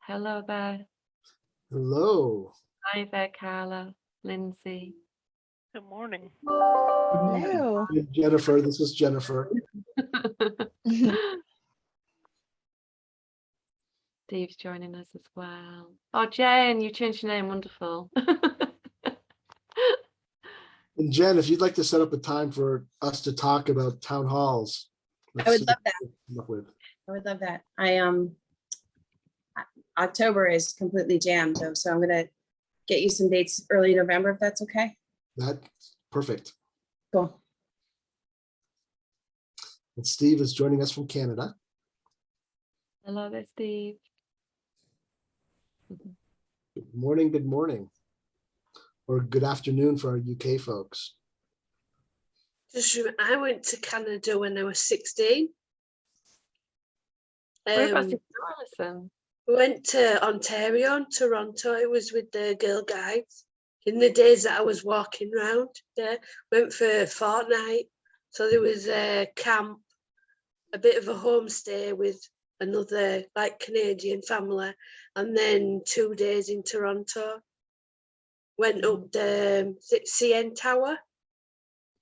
Hello there. Hello. Hi there, Carla, Lindsay. Good morning. Hello. Hey, Jennifer, this is Jennifer. Steve's joining us as well. Oh, Jen, you changed your name. Wonderful. And Jen, if you'd like to set up a time for us to talk about town halls. I would love that. Come up with. I would love that. October is completely jammed though, so I'm gonna get you some dates early November if that's okay. That's perfect. Cool. And Steve is joining us from Canada. Hello there, Steve. Good morning, or good afternoon for our UK folks. I went to Canada when I was 16. Whereabouts in Alison? We went to Ontario and Toronto. It was with the Girl Guides. In the days that I was walking around there, went for a fortnight. So there was a camp, a bit of a homestay with another like Canadian family, and then 2 days in Toronto. Went up the CN Tower,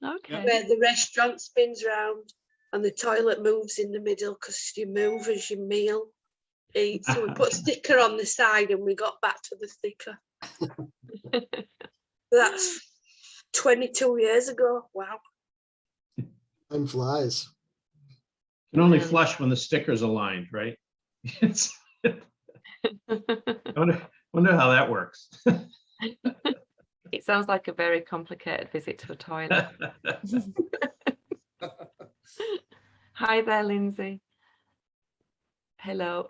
Okay. where the restaurant spins round and the toilet moves in the middle because you move as you eat. So we put a sticker on the side and we got back to the sticker. That's 22 years ago. Wow. Time flies. Can only flush when the sticker's aligned, right? It's, I wonder how that works. It sounds like a very complicated visit to a toilet. Hi there, Lindsay. Hello.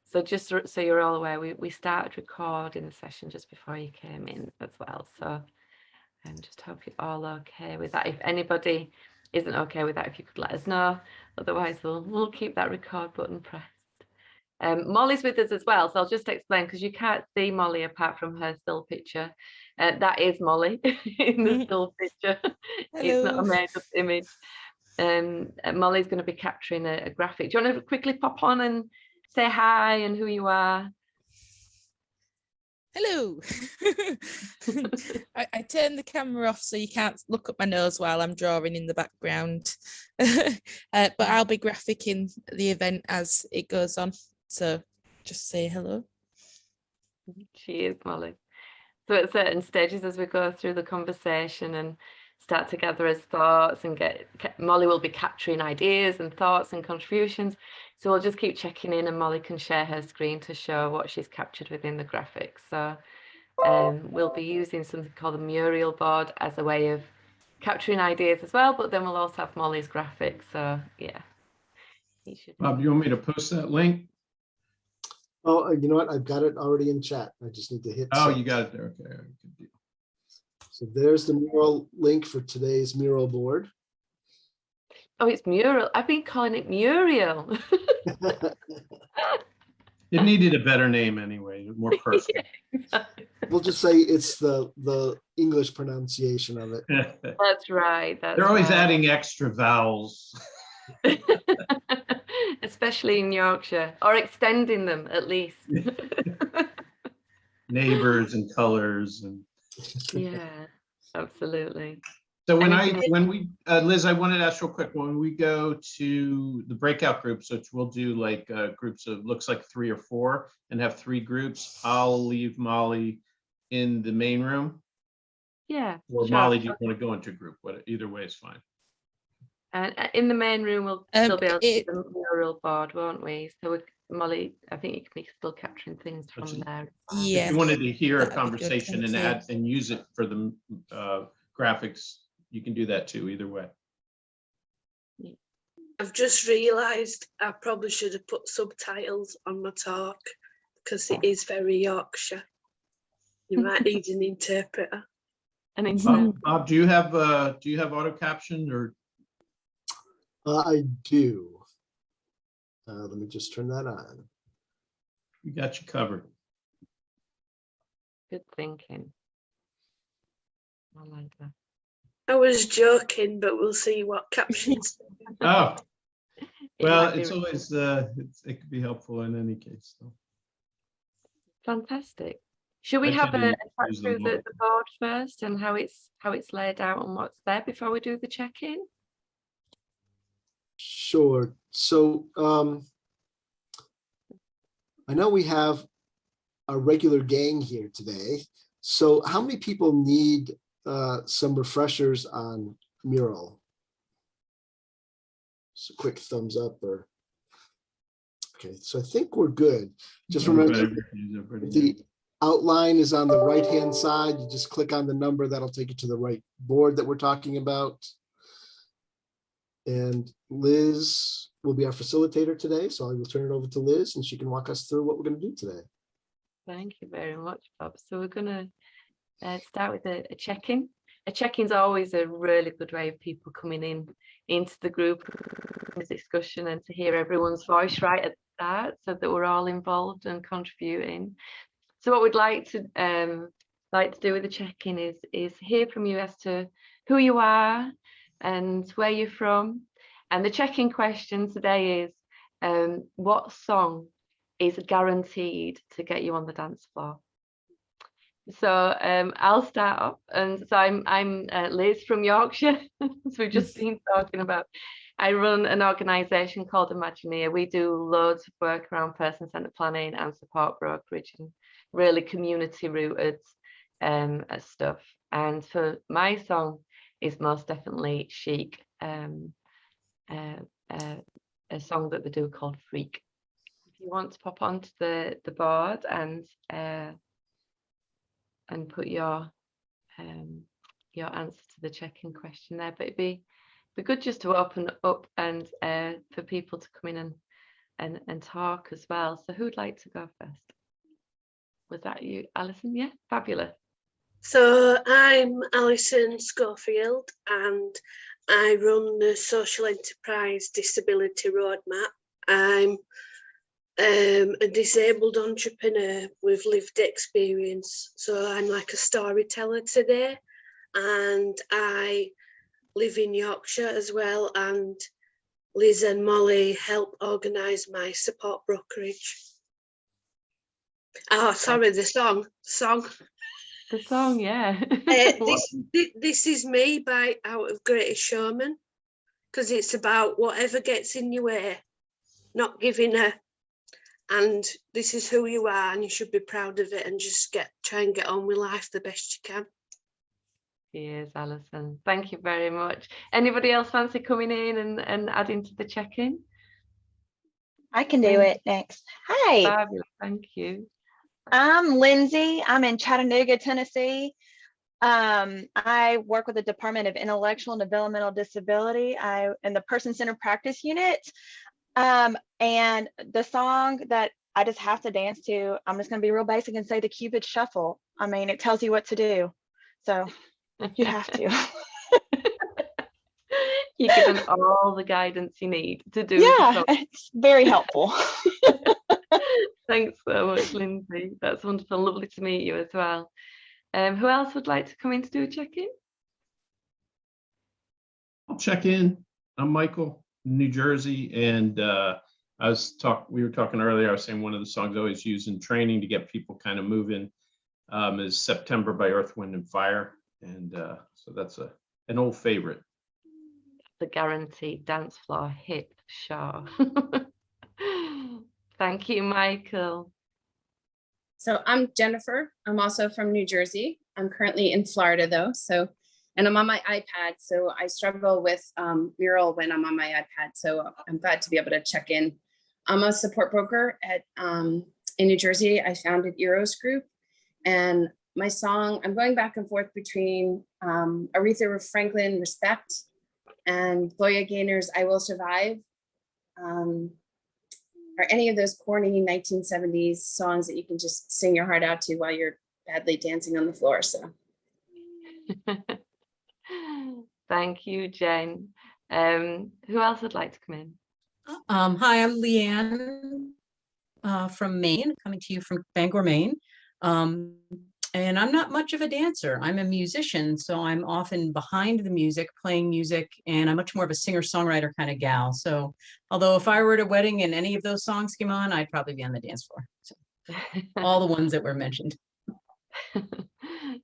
So just so you're all aware, we started recording the session just before you came in as well. So just hope you're all okay with that. If anybody isn't okay with that, if you could let us know. Otherwise, we'll keep that record button pressed. Molly's with us as well, so I'll just explain because you can't see Molly apart from her still picture. That is Molly in the still picture. It's not a made-up image. Molly's going to be capturing a graphic. Do you want to quickly pop on and say hi and who you are? Hello. I turned the camera off so you can't look at my nose while I'm drawing in the background. But I'll be graphicing the event as it goes on. So just say hello. She is Molly. So at certain stages as we go through the conversation and start to gather his thoughts and Molly will be capturing ideas and thoughts and contributions. So we'll just keep checking in and Molly can share her screen to show what she's captured within the graphics. So we'll be using something called the Muriel board as a way of capturing ideas as well, but then we'll also have Molly's graphics. So yeah. Bob, you want me to post that link? Oh, you know what? I've got it already in chat. I just need to hit. Oh, send. you got it there. Okay. Good deal. So there's the mural link for today's mural board. Oh, it's Mural. I've been calling it Muriel. It needed a better name anyway, more personal. We'll just say it's the English pronunciation of it. That's right. They're always adding extra vowels. Especially in Yorkshire, or extending them at least. Neighbors and colors and Yeah, absolutely. so when we Liz, I wanted to ask real quick, when we go to the breakout groups, which we'll do like groups of looks like 3 or 4 and have 3 groups, I'll leave Molly in the main room. Yeah. Or sure. Molly, do you want to go into a group? Either way is fine. And in the main room, we'll still be able to see the mural board, won't we? So Molly, I think you can be still capturing things from there. Yeah. If you wanted to hear a That'd be good, conversation and thank you. add and use it for the graphics, you can do that too, either way. I've just realised I probably should have put subtitles on my talk because it is very Yorkshire. You might need an interpreter. Bob, do you have auto caption or? I do. Let me just turn that on. We got you covered. Good thinking. I like that. I was joking, but we'll see what captions. Oh, Well, might be it's always, it could be helpful in any case. So. fantastic. Should we I have tend a to chat use through them all. the board first and how it's laid out and what's there before we do the check-in? Sure. So I know we have a regular gang here today. So how many people need some refreshers on mural? Just a quick thumbs up or. Okay, so I think we're good. Just remember the outline is on the right-hand side. You just click on the number, that'll take you to the right board that we're talking about. And Liz will be our facilitator today, so I will turn it over to Liz and she can walk us through what we're going to do today. Thank you very much, Bob. So we're going to start with a check-in. A check-in is always a really good way of people coming into the group discussion and to hear everyone's voice right at the start so that we're all involved and contributing. So what we'd like to do with the check-in is hear from you as to who you are and where you're from. And the check-in question today is what song is guaranteed to get you on the dance floor? So I'll start off, and so I'm Liz from Yorkshire, as we've just been talking about. I run an organisation called Imagineer. We do loads of work around person-centred planning and support brokerage and really community-rooted stuff. And for my song is most definitely Chic, a song that they do called Freak. If you want to pop onto the board and put your answer to the check-in question there, but it'd be good just to open up and for people to come in and talk as well. So who'd like to go first? Was that you, Alison? Yeah, fabulous. So I'm Alison Schofield and I run the social enterprise disability roadmap. I'm a disabled entrepreneur with lived experience. So I'm like a storyteller today, and I live in Yorkshire as well. And Liz and Molly help organise my support brokerage. Oh, sorry, the song. The song, yeah. This is me by Out of Greatest Showman, because it's about whatever gets in your way, not giving a. And this is who you are, and you should be proud of it, and just try and get on with life the best you can. Cheers, Alison. Thank you very much. Anybody else fancy coming in and adding to the check-in? I can do it next. Hi, Fabulous, thank you. I'm Lindsay. I'm in Chattanooga, Tennessee. I work with the Department of Intellectual and Developmental Disability. I'm in the Person-Centered Practice Unit. And the song that I just have to dance to, I'm just going to be real basic and say the Cupid Shuffle. I mean, it tells you what to do. So you have to. You're given all the guidance you need to do. Yeah, it's very helpful. Thanks so much, Lindsay. That's wonderful. Lovely to meet you as well. Who else would like to come in to do a check-in? I'll check in. I'm Michael, New Jersey, and we were talking earlier. I was saying one of the songs I always use in training to get people kind of moving is September by Earth, Wind and Fire, and so that's an old favorite. The guaranteed dance floor hit, sure. Thank you, Michael. So I'm Jennifer. I'm also from New Jersey. I'm currently in Florida though. And I'm on my iPad. So I struggle with mural when I'm on my iPad. So I'm glad to be able to check in. I'm a support broker in New Jersey. I founded Eros Group, and my song, I'm going back and forth between Aretha Franklin, Respect, and Gloria Gaynor's I Will Survive. Or any of those corny 1970s songs that you can just sing your heart out to while you're badly dancing on the floor. So thank you, Jen. Who else would like to come in? Hi, I'm Leanne from Maine, coming to you from Bangor, Maine. And And I'm not much of a dancer. I'm a musician, so I'm often behind the music, playing music, and I'm much more of a singer-songwriter kind of gal. So although if I were at a wedding and any of those songs came on, I'd probably be on the dance floor. So all the ones that were mentioned.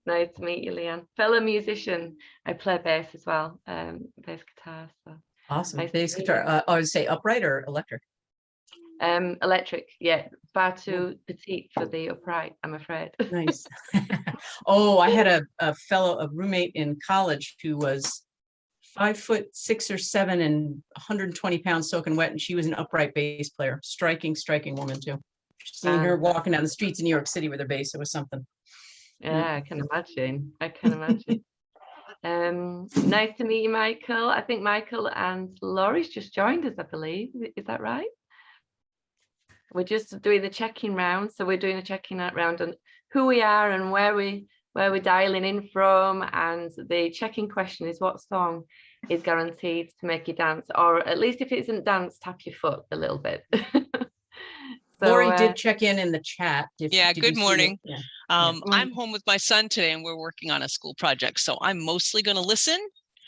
Nice to meet you, Leanne. Fellow musician. I play bass as well, bass guitar. So Awesome. nice to Bass meet guitar. I would say upright or electric? electric, yeah, far too petite for the upright, I'm afraid. Nice. Oh, I had a roommate in college who was 5'6" or 7" and 120 pounds soaking wet, and she was an upright bass player. Striking woman too. Seeing her walking down the streets in New York City with her bass, it was something. Yeah, I can imagine. I can imagine. Nice to meet you, Michael. I think Michael and Laurie's just joined us, I believe. Is that right? We're just doing the check-in round. So we're doing a check-in round on who we are and where we're dialing in from. And the check-in question is, what song is guaranteed to make you dance? Or at least if it isn't dance, tap your foot a little bit. So, Lori did check in the chat. Yeah, good morning. Yeah. I'm home with my son today and we're working on a school project. So I'm mostly going to listen.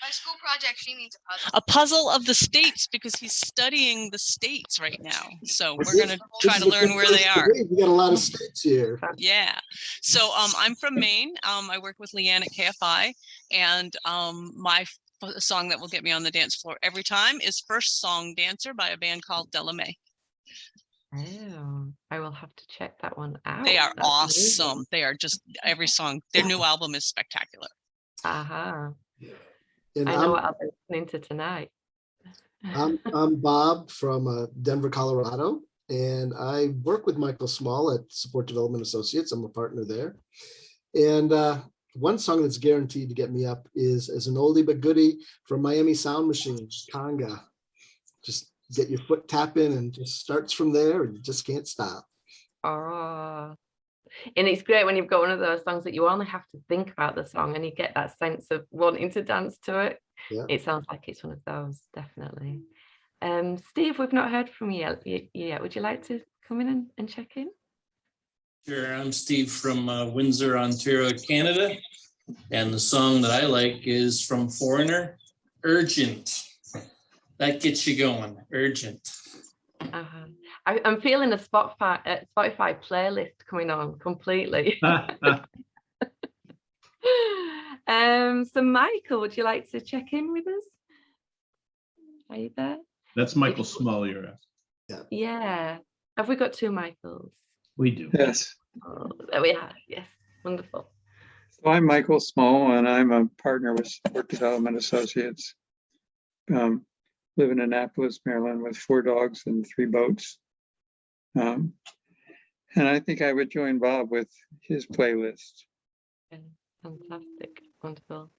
By school project, she means a puzzle. A puzzle of the states because he's studying the states right now. So we're going to try to learn where they are. We got a lot of states here. Yeah. So I'm from Maine. I work with Leanne at KFI, and my song that will get me on the dance floor every time is First Song Dancer by a band called Della Mae. Oh, I will have to check that one out. They are That's awesome. amazing. They are just, every song, their new album is spectacular. Aha. And I know what I'll be listening to tonight. I'm Bob from Denver, Colorado, and I work with Michael Small at Support Development Associates. I'm a partner there. And one song that's guaranteed to get me up is an oldie but goodie from Miami Sound Machine, Conga. Just get your foot tapping and just starts from there and you just can't stop. Oh, and it's great when you've got one of those songs that you only have to think about the song and you get that sense of wanting to dance to it. Yeah. It sounds like it's one of those, definitely. Steve, we've not heard from you yet. Would you like to come in and check in? Sure, I'm Steve from Windsor, Ontario, Canada. And the song that I like is from Foreigner, Urgent. That gets you going, Urgent. Uh-huh. I'm feeling a Spotify playlist coming on completely. So Michael, would you like to check in with us? Are you there? That's Michael Small you're asking. Yeah. Have we got two Michaels? We do. Yes. Oh, there we are. Yes. Wonderful. So I'm Michael Small, and I'm a partner with Support Development Associates. Live in Annapolis, Maryland, with 4 dogs and 3 boats. And I think I would join Bob with his playlist. Okay. Fantastic. Wonderful.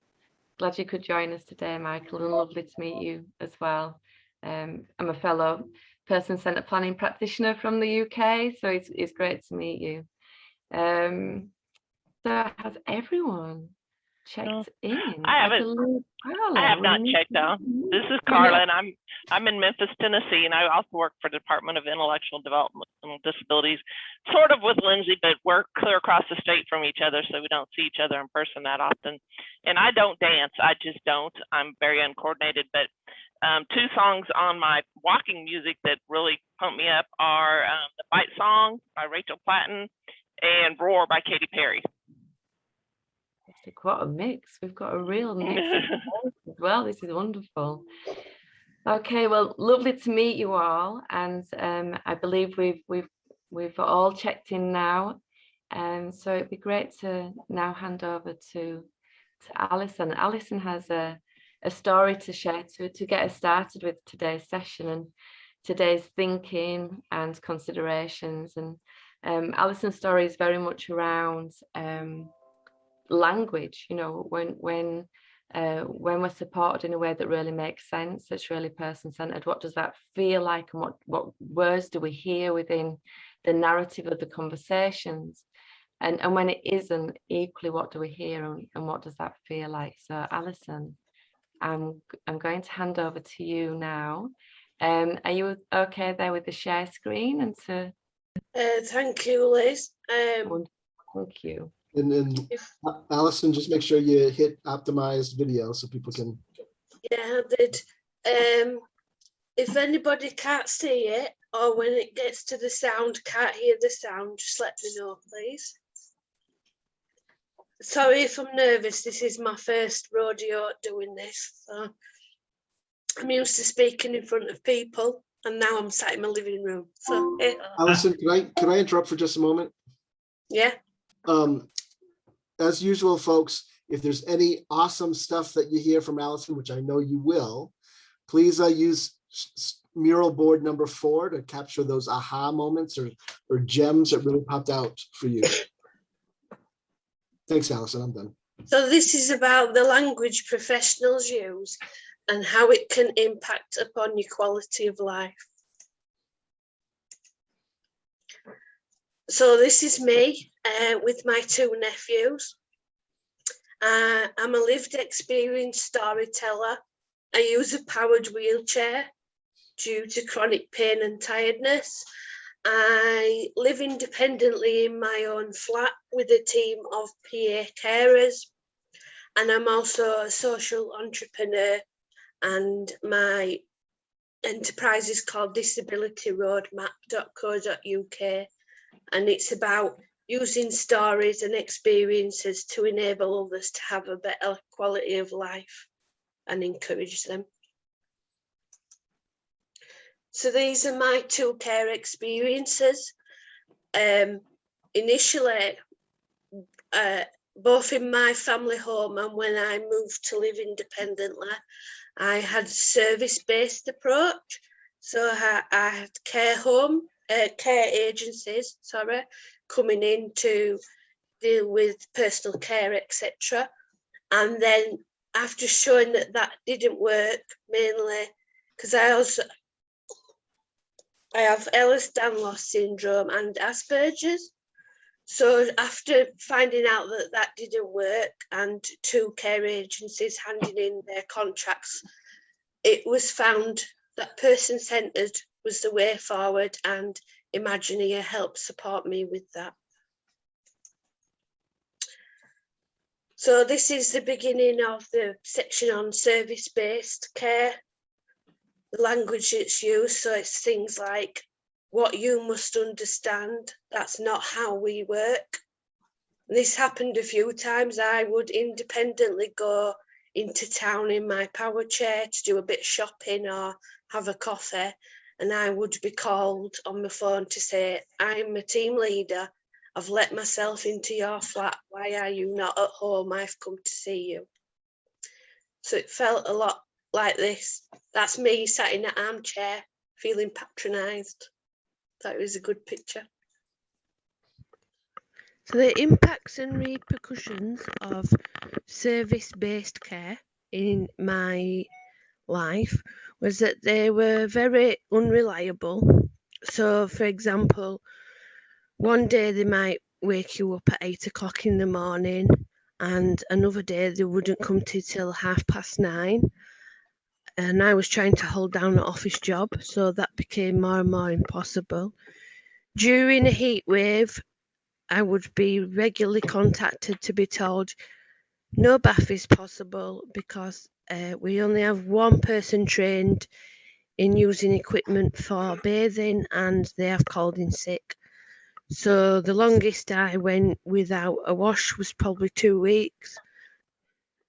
Glad you could join us today, Michael, and lovely to meet you as well. I'm a fellow person-centered planning practitioner from the UK, so it's great to meet you. So has everyone checked in? I have not checked out. This is Carla, and I'm in Memphis, Tennessee, and I also work for the Department of Intellectual Development and Disabilities, sort of with Lindsay, but we're clear across the state from each other, so we don't see each other in person that often. And I don't dance. I just don't. I'm very uncoordinated, but 2 songs on my walking music that really pump me up are The Fight Song by Rachel Platten and Roar by Katy Perry. What a mix. We've got a real mix as well. This is wonderful. Okay, well, lovely to meet you all, and I believe we've all checked in now, so it'd be great to now hand over to Alison. Alison has a story to share to get us started with today's session and today's thinking and considerations. And Alison's story is very much around language, you know, when we're supported in a way that really makes sense, that's really person-centered. What does that feel like, and what words do we hear within the narrative of the conversations? And when it isn't, equally, what do we hear, and what does that feel like? So Alison, I'm going to hand over to you now. Are you okay there with the share screen and to? Thank you, Liz. Thank you. And Allison, just make sure you hit optimized video so people can. Yeah, I did. If anybody can't see it, or when it gets to the sound, can't hear the sound, just let me know, please. Sorry if I'm nervous. This is my first rodeo doing this. So I'm used to speaking in front of people, and now I'm sat in my living room. So Allison, can I interrupt for just a moment? yeah. As usual, folks, if there's any awesome stuff that you hear from Allison, which I know you will, please use mural board number 4 to capture those aha moments or gems that really popped out for you. Thanks, Allison. I'm done. So this is about the language professionals use and how it can impact upon your quality of life. So this is me with my 2 nephews. I'm a lived experience storyteller. I use a powered wheelchair due to chronic pain and tiredness. I live independently in my own flat with a team of PA carers, and I'm also a social entrepreneur, and my enterprise is called disabilityroadmap.co.uk, and it's about using stories and experiences to enable others to have a better quality of life and encourage them. So these are my 2 care experiences. Initially, both in my family home and when I moved to live independently, I had a service-based approach. So I had care agencies, coming in to deal with personal care, etc. And then after showing that didn't work, mainly because I have Ehlers-Danlos syndrome and Asperger's. So after finding out that didn't work and 2 care agencies handing in their contracts, it was found that person-centred was the way forward, and Imagineer helped support me with that. So this is the beginning of the section on service-based care. The language it's used, so it's things like, what you must understand, that's not how we work. This happened a few times. I would independently go into town in my power chair to do a bit of shopping or have a coffee, and I would be called on the phone to say, I'm a team leader, I've let myself into your flat, why are you not at home, I've come to see you. So it felt a lot like this. That's me sat in an armchair feeling patronised. That was a good picture. So the impacts and repercussions of service-based care in my life was that they were very unreliable. So, for example, one day they might wake you up at 8 o'clock in the morning, and another day they wouldn't come till 9:30. And I was trying to hold down an office job, so that became more and more impossible. During a heat wave, I would be regularly contacted to be told no bath is possible because we only have one person trained in using equipment for bathing, and they have called in sick. So the longest I went without a wash was probably 2 weeks.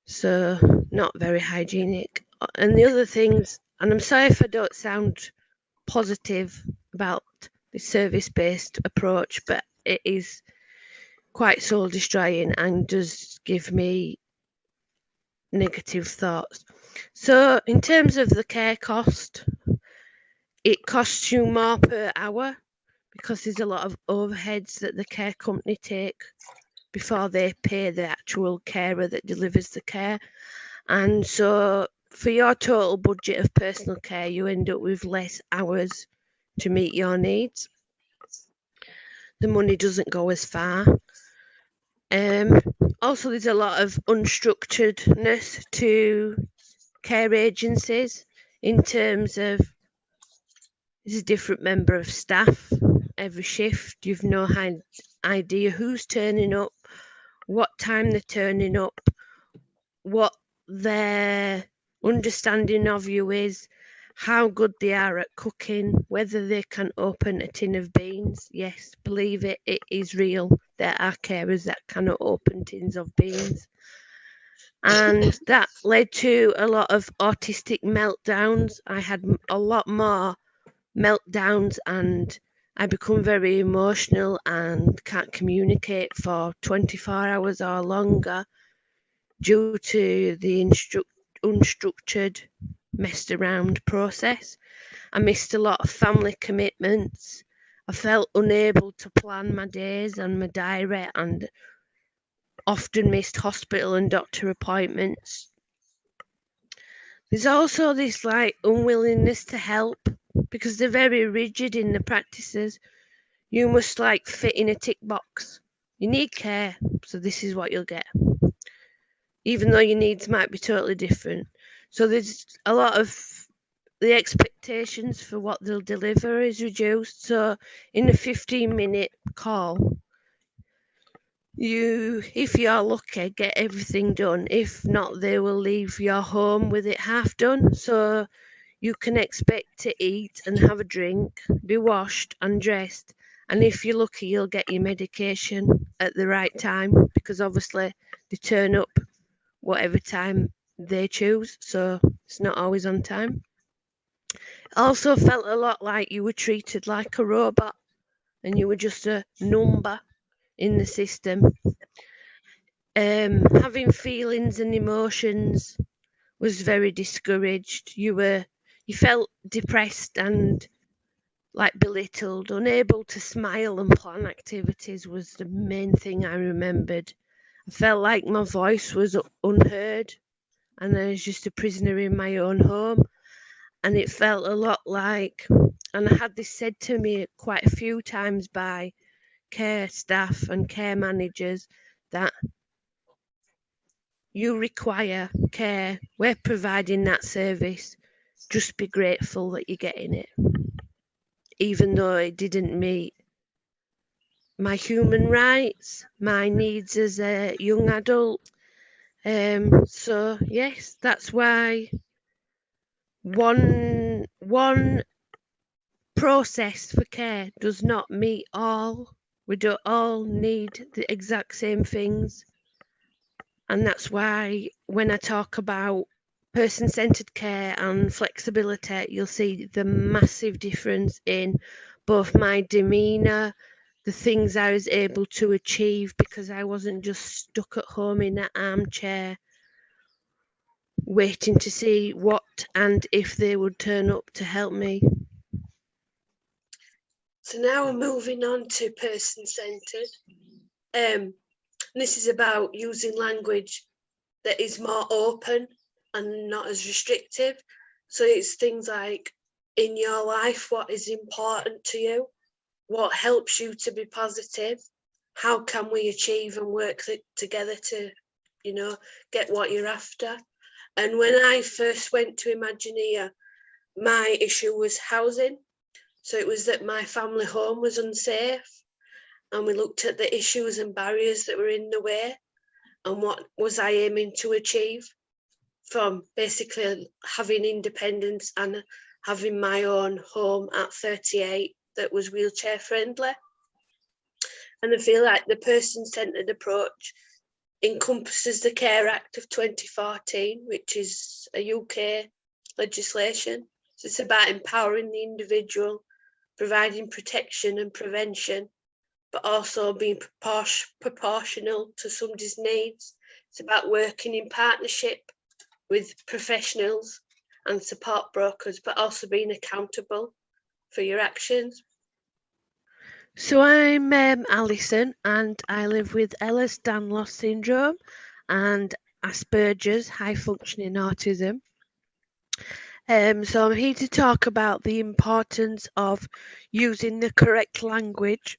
So not very hygienic. And the other things, and I'm sorry if I don't sound positive about the service-based approach, but it is quite soul destroying and does give me negative thoughts. So in terms of the care cost, it costs you more per hour because there's a lot of overheads that the care company take before they pay the actual carer that delivers the care. And so for your total budget of personal care, you end up with less hours to meet your needs. The money doesn't go as far. Also, there's a lot of unstructuredness to care agencies in terms of there's a different member of staff every shift. You've no idea who's turning up, what time they're turning up, what their understanding of you is, how good they are at cooking, whether they can open a tin of beans. Yes, believe it, it is real. There are carers that cannot open tins of beans. And that led to a lot of autistic meltdowns. I had a lot more meltdowns, and I become very emotional and can't communicate for 24 hours or longer due to the unstructured, messed around process. I missed a lot of family commitments. I felt unable to plan my days and my diary, and often missed hospital and doctor appointments. There's also this like unwillingness to help because they're very rigid in the practices. You must like fit in a tick box. You need care, so this is what you'll get, even though your needs might be totally different. So there's a lot of the expectations for what they'll deliver is reduced. So in a 15-minute call, you, if you're lucky, get everything done. If not, they will leave your home with it half done. So you can expect to eat and have a drink, be washed and dressed, and if you're lucky, you'll get your medication at the right time, because obviously they turn up whatever time they choose, so it's not always on time. Also felt a lot like you were treated like a robot and you were just a number in the system. Having feelings and emotions was very discouraged. You felt depressed and like belittled, unable to smile and plan activities was the main thing I remembered. I felt like my voice was unheard and I was just a prisoner in my own home. And it felt a lot like, and I had this said to me quite a few times by care staff and care managers, that you require care, we're providing that service, just be grateful that you're getting it, even though it didn't meet my human rights, my needs as a young adult. So yes, that's why one process for care does not meet all. We don't all need the exact same things. And that's why when I talk about person-centered care and flexibility, you'll see the massive difference in both my demeanour, the things I was able to achieve, because I wasn't just stuck at home in an armchair waiting to see what and if they would turn up to help me. So now we're moving on to person-centered. This is about using language that is more open and not as restrictive. So it's things like, in your life, what is important to you? What helps you to be positive? How can we achieve and work together to, get what you're after? And when I first went to Imagineer, my issue was housing. So it was that my family home was unsafe, and we looked at the issues and barriers that were in the way and what was I aiming to achieve from basically having independence and having my own home at 38 that was wheelchair friendly. And I feel like the person-centred approach encompasses the Care Act of 2014, which is a UK legislation. So it's about empowering the individual, providing protection and prevention, but also being proportional to somebody's needs. It's about working in partnership with professionals and support brokers, but also being accountable for your actions. So I'm Alison, and I live with Ehlers-Danlos syndrome and Asperger's, high functioning autism. So I'm here to talk about the importance of using the correct language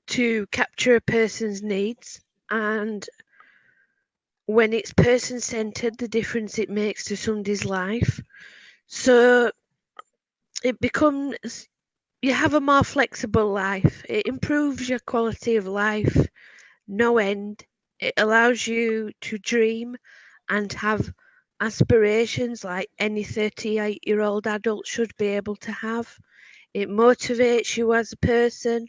to capture a person's needs, and when it's person-centered, the difference it makes to somebody's life. So it becomes, you have a more flexible life. It improves your quality of life. no end. It allows you to dream and have aspirations like any 38-year-old adult should be able to have. It motivates you as a person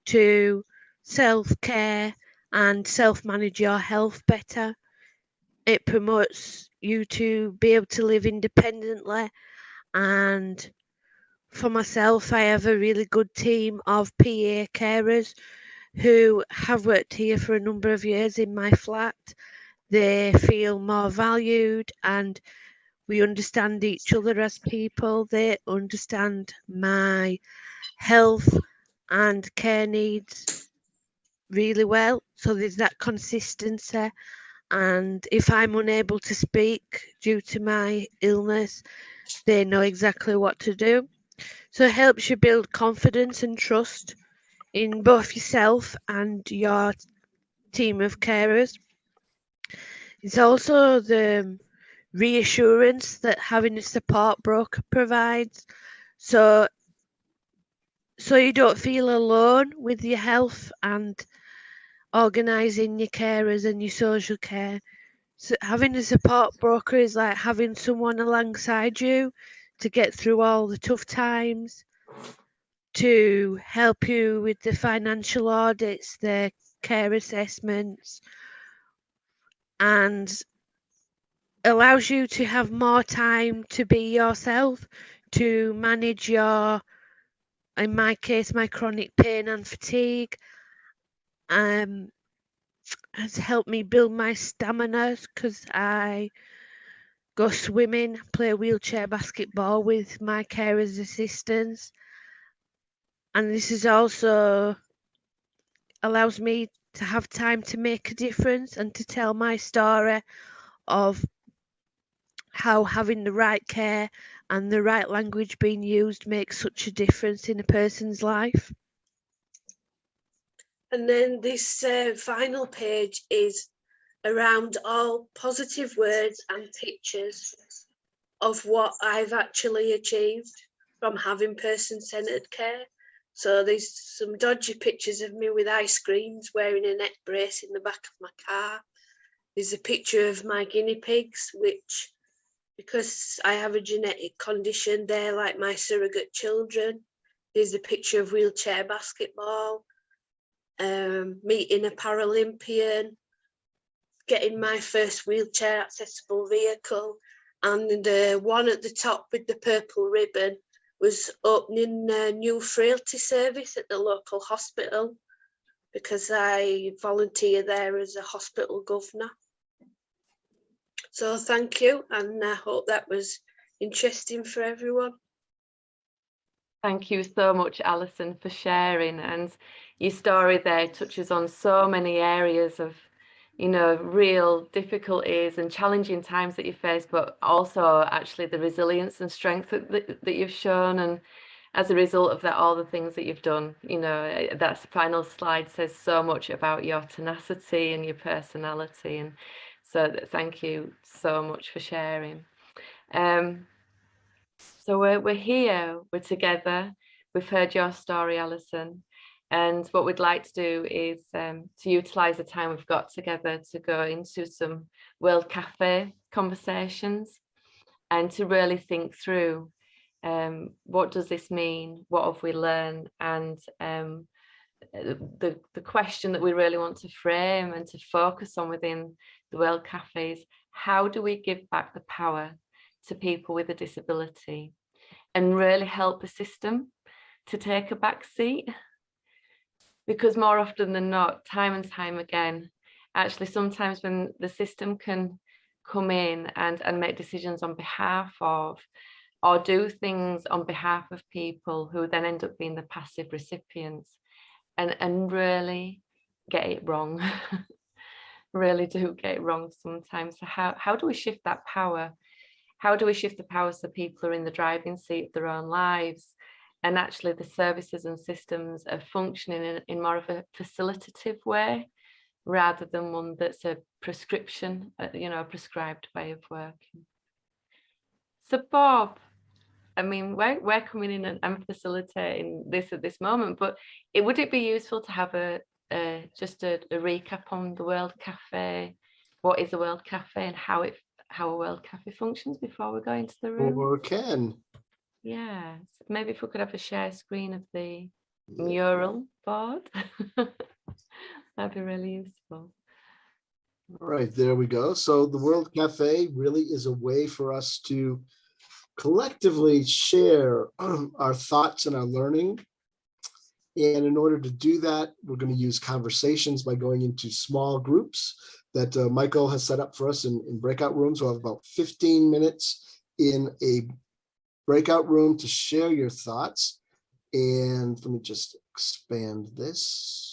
to self-care and self-manage your health better. It promotes you to be able to live independently. And for myself, I have a really good team of PA carers who have worked here for a number of years in my flat. They feel more valued and we understand each other as people. They understand my health and care needs really well. So there's that consistency. And if I'm unable to speak due to my illness, they know exactly what to do. So it helps you build confidence and trust in both yourself and your team of carers. It's also the reassurance that having a support broker provides. So you don't feel alone with your health and organising your carers and your social care. So having a support broker is like having someone alongside you to get through all the tough times, to help you with the financial audits, the care assessments, and allows you to have more time to be yourself, to manage your, in my case, my chronic pain and fatigue. Has helped me build my stamina because I go swimming, play wheelchair basketball with my carers' assistants. And this is also allows me to have time to make a difference and to tell my story of how having the right care and the right language being used makes such a difference in a person's life. And then this final page is around all positive words and pictures of what I've actually achieved from having person-centered care. So there's some dodgy pictures of me with ice creams wearing a neck brace in the back of my car. There's a picture of my guinea pigs, which, because I have a genetic condition, they're like my surrogate children. There's a picture of wheelchair basketball, meeting a Paralympian, getting my first wheelchair accessible vehicle, and the one at the top with the purple ribbon was opening a new frailty service at the local hospital because I volunteer there as a hospital governor. So thank you, and I hope that was interesting for everyone. Thank you so much, Alison, for sharing. And your story there touches on so many areas of, you know, real difficulties and challenging times that you face, but also actually the resilience and strength that you've shown. And as a result of that, all the things that you've done, you know, that final slide says so much about your tenacity and your personality. And so thank you so much for sharing. So we're here, we're together. We've heard your story, Alison. And what we'd like to do is to utilise the time we've got together to go into some World Cafe conversations and to really think through what does this mean, what have we learned, and the question that we really want to frame and to focus on within the World Cafe is, how do we give back the power to people with a disability and really help the system to take a back seat? Because more often than not, time and time again, actually sometimes when the system can come in and make decisions on behalf of, or do things on behalf of people who then end up being the passive recipients and really get it wrong, really do get it wrong sometimes. So how do we shift that power? How do we shift the power so people are in the driving seat of their own lives? And actually the services and systems are functioning in more of a facilitative way, rather than one that's a prescription, you know, a prescribed way of working. So Bob, I mean, we're coming in and facilitating this at this moment, but would it be useful to have a just a recap on the World Cafe. What is a World Cafe and how a World Cafe functions before we go into the room? Or Ken. Yeah, so maybe if we could have a share screen of the mural board, that'd be really useful. All right, there we go. So the World Cafe really is a way for us to collectively share our thoughts and our learning. And in order to do that, we're going to use conversations by going into small groups that Michael has set up for us in breakout rooms. We'll have about 15 minutes in a breakout room to share your thoughts. And let me just expand this.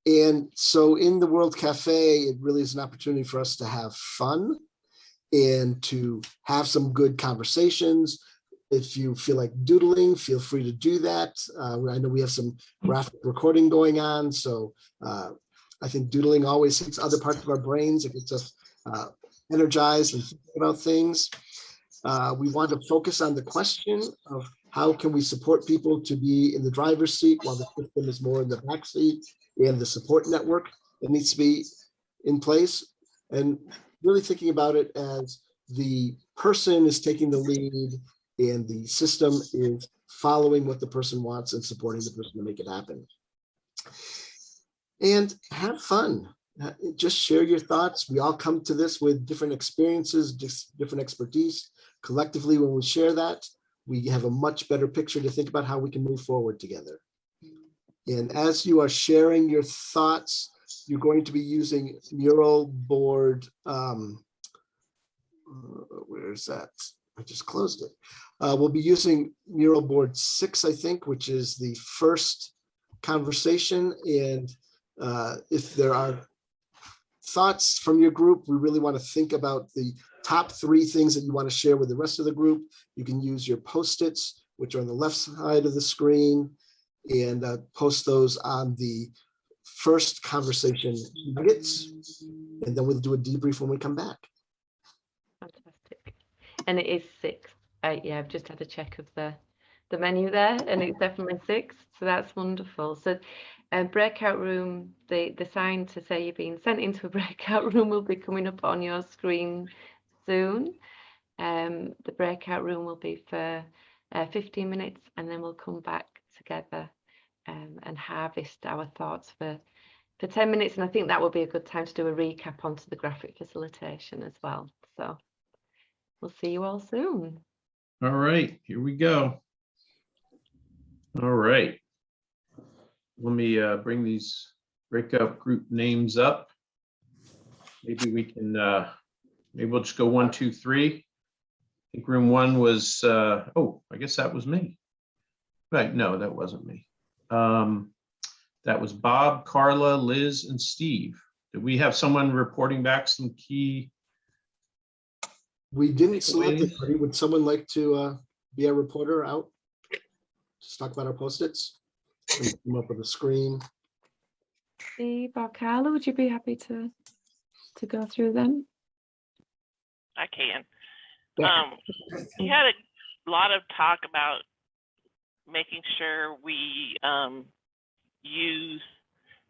And so in the World Cafe, it really is an opportunity for us to have fun and to have some good conversations. If you feel like doodling, feel free to do that. I know we have some graphic recording going on, so I think doodling always hits other parts of our brains. It gets us energized and thinking about things. We want to focus on the question of how can we support people to be in the driver's seat while the system is more in the back seat, and the support network that needs to be in place, and really thinking about it as the person is taking the lead and the system is following what the person wants and supporting the person to make it happen. And have fun. Just share your thoughts. We all come to this with different experiences, just different expertise. Collectively, when we share that, we have a much better picture to think about how we can move forward together. And as you are sharing your thoughts, you're going to be using mural board. Where's that? I just closed it. We'll be using mural board 6, I think, which is the first conversation. And if there are thoughts from your group, we really want to think about the top 3 things that you want to share with the rest of the group. You can use your Post-its, which are on the left side of the screen, and post those on the first conversation nuggets, and then we'll do a debrief when we come back. Fantastic. And it is 6. Yeah, I've just had a check of the menu there, and it's definitely 6. So that's wonderful. So breakout room, the sign to say you're being sent into a breakout room will be coming up on your screen soon. The breakout room will be for 15 minutes, and then we'll come back together and harvest our thoughts for 10 minutes. And I think that will be a good time to do a recap onto the graphic facilitation as well. So we'll see you all soon. All right, here we go. All right. Let me bring these breakout group names up. Maybe we can, maybe we'll just go 1, 2, 3. I think room 1 was, oh, I guess that was me. Right, no, that wasn't me. That was Bob, Carla, Liz, and Steve. Did we have someone reporting back some key? We didn't select anybody. Would someone like to be a reporter out? Just talk about our Post-its. Come up with a screen. Steve or Carla, would you be happy to go through them? I can. Yeah. You had a lot of talk about making sure we use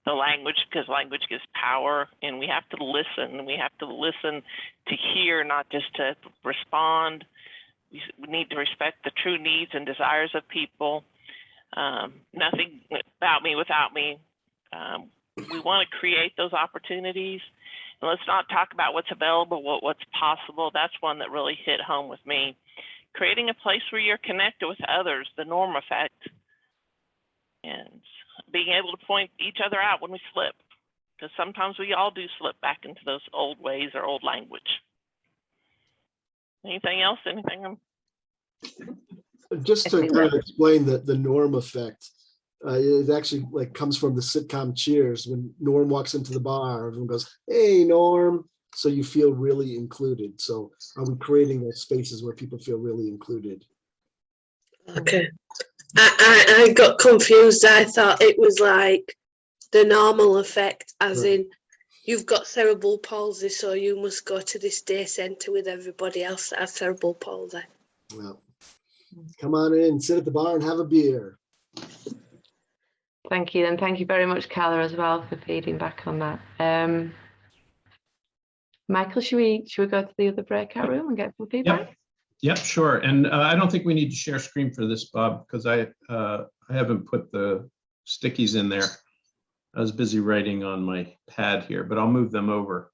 the language, because language gives power, and we have to listen. We have to listen to hear, not just to respond. We need to respect the true needs and desires of people. Nothing about me without me. We want to create those opportunities. And let's not talk about what's available, what's possible. That's one that really hit home with me. Creating a place where you're connected with others, the norm effect, and being able to point each other out when we slip, because sometimes we all do slip back into those old ways or old language. Anything else? Anything? Just to kind of explain the norm effect, it actually like comes from the sitcom Cheers. When Norm walks into the bar, everyone goes, "Hey, Norm." So you feel really included. So are we creating those spaces where people feel really included? Okay. I got confused. I thought it was like the normal effect, as in you've got cerebral palsy, so you must go to this day centre with everybody else that has cerebral palsy. Well, come on in, sit at the bar and have a beer. Thank you. And thank you very much, Carla, as well, for feeding back on that. Michael, should we go to the other breakout room and get some feedback? Yep, sure. And I don't think we need to share screen for this, Bob, because I haven't put the stickies in there. I was busy writing on my pad here, but I'll move them over.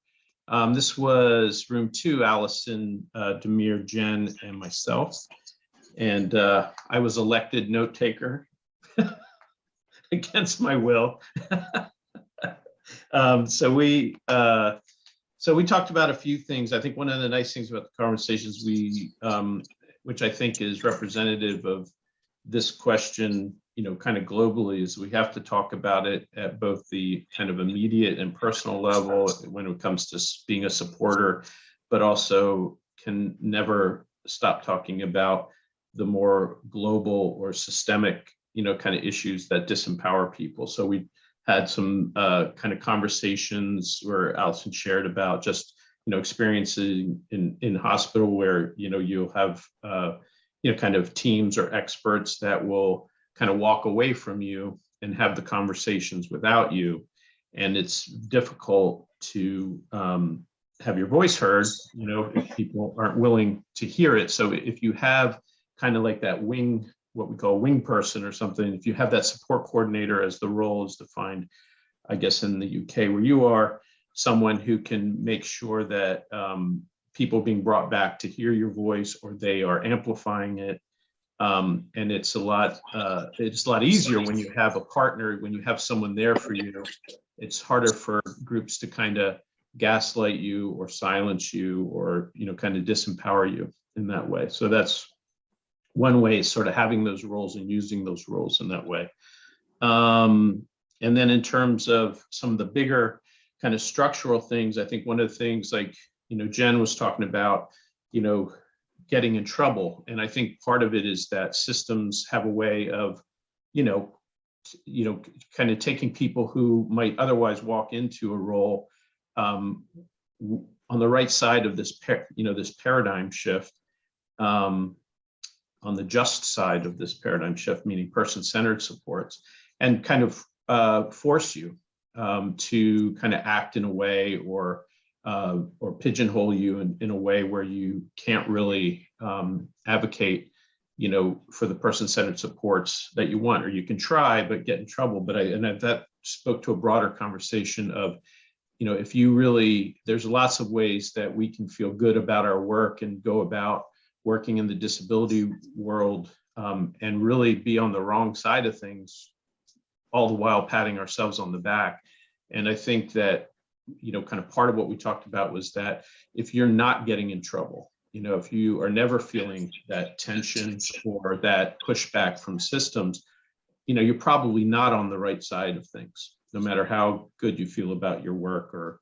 This was room 2, Allison, Demir, Jen, and myself. And I was elected note taker against my will. So we talked about a few things. I think one of the nice things about the conversations which I think is representative of this question, kind of globally, is we have to talk about it at both the kind of immediate and personal level when it comes to being a supporter, but also can never stop talking about the more global or systemic, kind of issues that disempower people. So we had some kind of conversations where Allison shared about just, experiences in hospital where, you'll have, kind of teams or experts that will kind of walk away from you and have the conversations without you. And it's difficult to have your voice heard, if people aren't willing to hear it. So if you have kind of like that wing, what we call a wing person or something, if you have that support coordinator, as the role is defined, I guess in the UK where you are, someone who can make sure that people being brought back to hear your voice, or they are amplifying it. And it's a lot easier when you have a partner, when you have someone there for you. It's harder for groups to kind of gaslight you or silence you or, kind of disempower you in that way. So that's one way, is sort of having those roles and using those roles in that way. And then in terms of some of the bigger kind of structural things, I think one of the things, like, Jen was talking about, getting in trouble. And I think part of it is that systems have a way of, kind of taking people who might otherwise walk into a role on the right side of this, this paradigm shift, on the just side of this paradigm shift, meaning person-centered supports, and kind of force you to kind of act in a way or pigeonhole you in a way where you can't really advocate, for the person-centered supports that you want, or you can try but get in trouble. But that spoke to a broader conversation of, if you really, there's lots of ways that we can feel good about our work and go about working in the disability world and really be on the wrong side of things, all the while patting ourselves on the back. And I think that, kind of part of what we talked about was that if you're not getting in trouble, if you are never feeling that tension or that pushback from systems, you're probably not on the right side of things, no matter how good you feel about your work or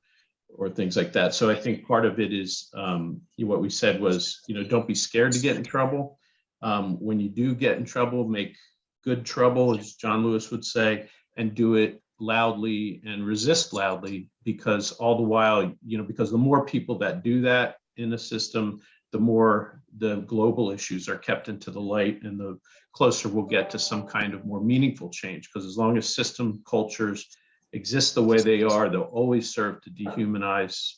things like that. So I think part of it is what we said was, don't be scared to get in trouble. When you do get in trouble, make good trouble, as John Lewis would say, and do it loudly and resist loudly, because all the while, because the more people that do that in a system, the more the global issues are kept into the light, and the closer we'll get to some kind of more meaningful change. Because as long as system cultures exist the way they are, they'll always serve to dehumanize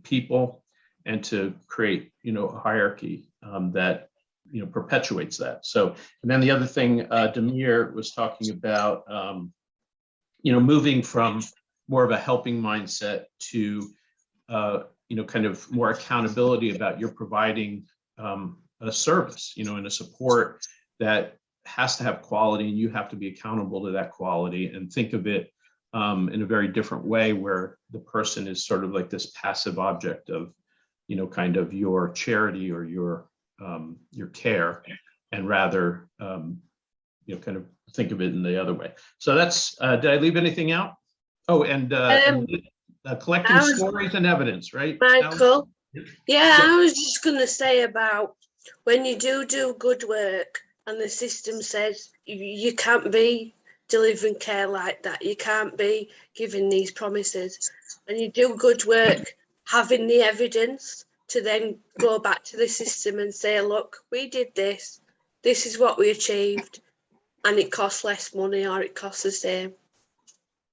people and to create, a hierarchy that, perpetuates that. So, and then the other thing Demir was talking about, moving from more of a helping mindset to, kind of more accountability about you're providing a service, and a support that has to have quality, and you have to be accountable to that quality, and think of it in a very different way, where the person is sort of like this passive object of, kind of your charity or your care, and rather, kind of think of it in the other way. So that's, did I leave anything out? Oh, and collecting stories and evidence, right? Michael, yeah, I was just going to say about when you do good work and the system says you can't be delivering care like that, you can't be giving these promises, and you do good work having the evidence to then go back to the system and say, look, we did this, this is what we achieved, and it costs less money or it costs the same.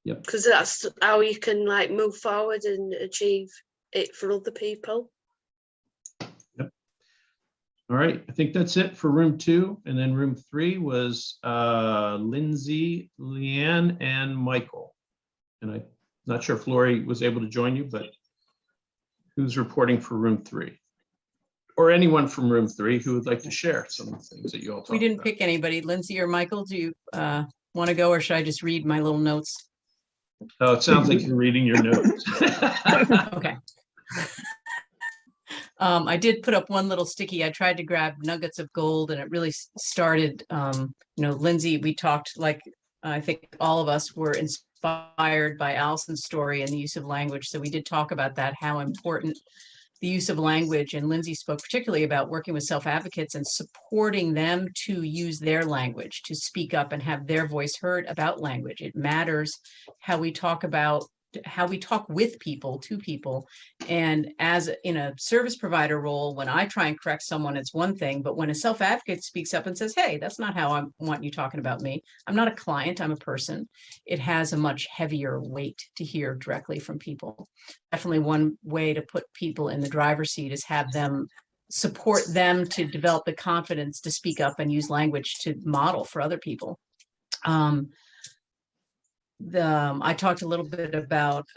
Yep. Because that's how you can like move forward and achieve it for other people. All right, I think that's it for room 2. And then room 3 was Lindsay, Leanne, and Michael. And I'm not sure if Lori was able to join you, but who's reporting for room 3? Or anyone from room 3 who would like to share some of the things that you all talked We didn't about. pick anybody. Lindsay or Michael, do you want to go, or should I just read my little notes? Oh, it sounds like you're reading your notes. Okay. I did put up one little sticky. I tried to grab nuggets of gold, and it really started, Lindsay, we talked, like, I think all of us were inspired by Allison's story and the use of language. So we did talk about that, how important the use of language, and Lindsay spoke particularly about working with self-advocates and supporting them to use their language, to speak up and have their voice heard about language. It matters how we talk with people, to people. And as in a service provider role, when I try and correct someone, it's one thing, but when a self-advocate speaks up and says, hey, that's not how I want you talking about me. I'm not a client, I'm a person. It has a much heavier weight to hear directly from people. Definitely one way to put people in the driver's seat is have them support them to develop the confidence to speak up and use language to model for other people. I talked a little bit about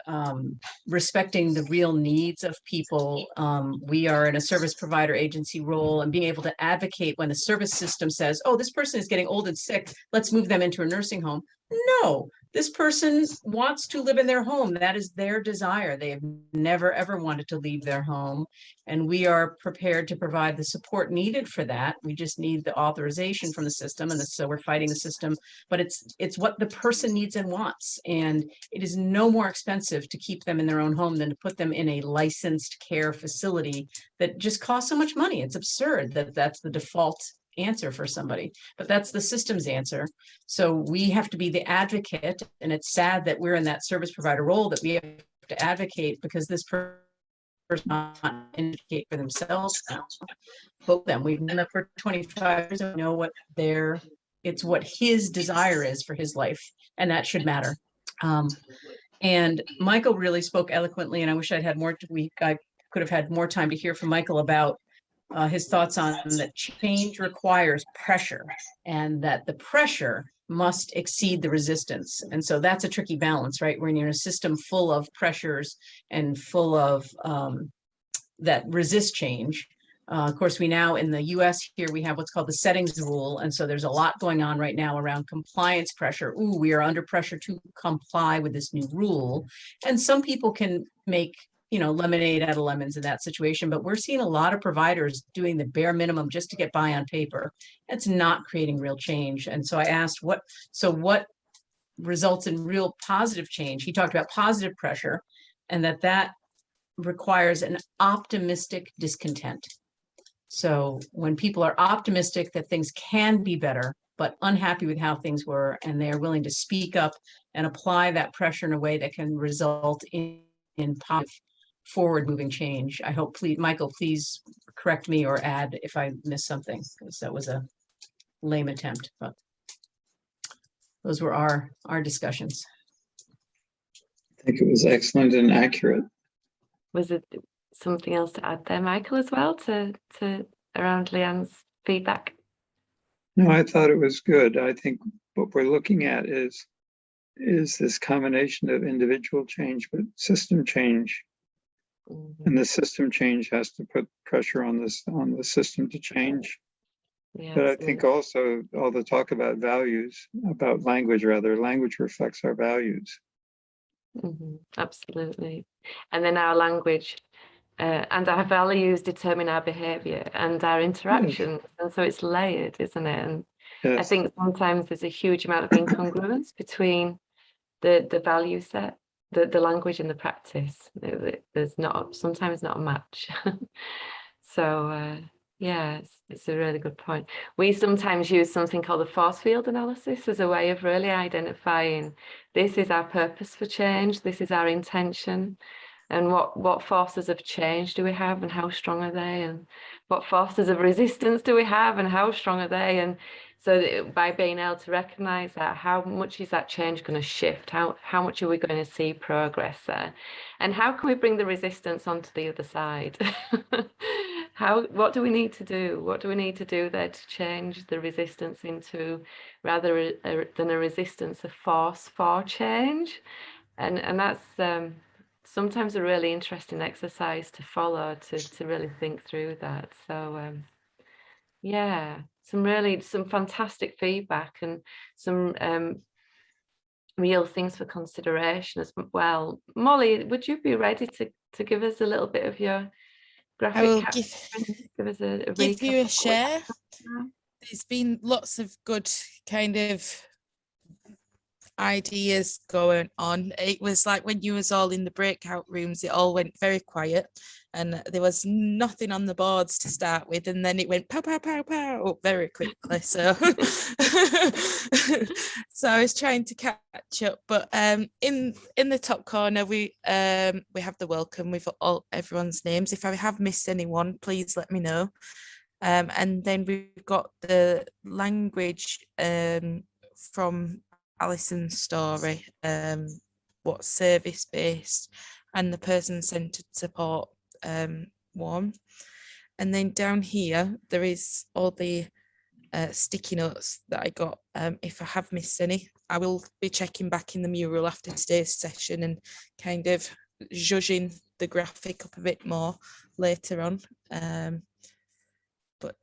respecting the real needs of people. We are in a service provider agency role, and being able to advocate when the service system says, oh, this person is getting old and sick, let's move them into a nursing home. No, this person wants to live in their home. That is their desire. They have never, ever wanted to leave their home. And we are prepared to provide the support needed for that. We just need the authorization from the system. And so we're fighting the system, but it's what the person needs and wants. And it is no more expensive to keep them in their own home than to put them in a licensed care facility that just costs so much money. It's absurd that that's the default answer for somebody, but that's the system's answer. So we have to be the advocate, and it's sad that we're in that service provider role, that we have to advocate because this person not advocate for themselves now. Both of them, we've done that for 25 years, and we know what it's what his desire is for his life, and that should matter. And Michael really spoke eloquently, and I wish I'd had more. I could have had more time to hear from Michael about his thoughts on that change requires pressure, and that the pressure must exceed the resistance. And so that's a tricky balance, right? When you're in a system full of pressures and full of that resist change. Of course, we now in the US here, we have what's called the settings rule. And so there's a lot going on right now around compliance pressure. Ooh, we are under pressure to comply with this new rule. And some people can make lemonade out of lemons in that situation, but we're seeing a lot of providers doing the bare minimum just to get by on paper. It's not creating real change. And so I asked, what results in real positive change? He talked about positive pressure, and that requires an optimistic discontent. So when people are optimistic that things can be better, but unhappy with how things were, and they're willing to speak up and apply that pressure in a way that can result in positive forward-moving change. I hope, Michael, please correct me or add if I missed something, because that was a lame attempt, but those were our discussions. I think it was excellent and accurate. Was it something else to add there, Michael, as well, to around Leanne's feedback? No, I thought it was good. I think what we're looking at is this combination of individual change, but system change. Mm-hmm. And the system change has to put pressure on the system to change. Yeah, but I think also all the talk about language reflects our values. Mm-hmm. Absolutely. And then our language and our values determine our behavior and our interactions. Yes. And so it's layered, isn't it? And yes. I think sometimes there's a huge amount of incongruence between the value set, the language and the practice. There's sometimes not a match. So yeah, it's a really good point. We sometimes use something called the force field analysis as a way of really identifying, this is our purpose for change, this is our intention, and what forces of change do we have, and how strong are they, and what forces of resistance do we have, and how strong are they? And so by being able to recognize that, how much is that change going to shift? How much are we going to see progress there? And how can we bring the resistance onto the other side? What do we need to do? What do we need to do there to change the resistance into rather than a resistance, a force for change? And that's sometimes a really interesting exercise to follow, to really think through that. So yeah, some fantastic feedback and some real things for consideration as well. Molly, would you be ready to give us a little bit of your graphic? I will give us a give recap you a of what share. There's been lots of good kind of ideas going on. It was like when you was all in the breakout rooms, it all went very quiet and there was nothing on the boards to start with, and then it went pow pow pow pow very quickly. So so I was trying to catch up, but in the top corner we have the welcome with everyone's names. If I have missed anyone, please let me know. And then we've got the language from Alison's story, what's service-based, and the person-centered support one. And then down here, there is all the sticky notes that I got. If I have missed any, I will be checking back in the mural after today's session and kind of judging the graphic up a bit more later on. But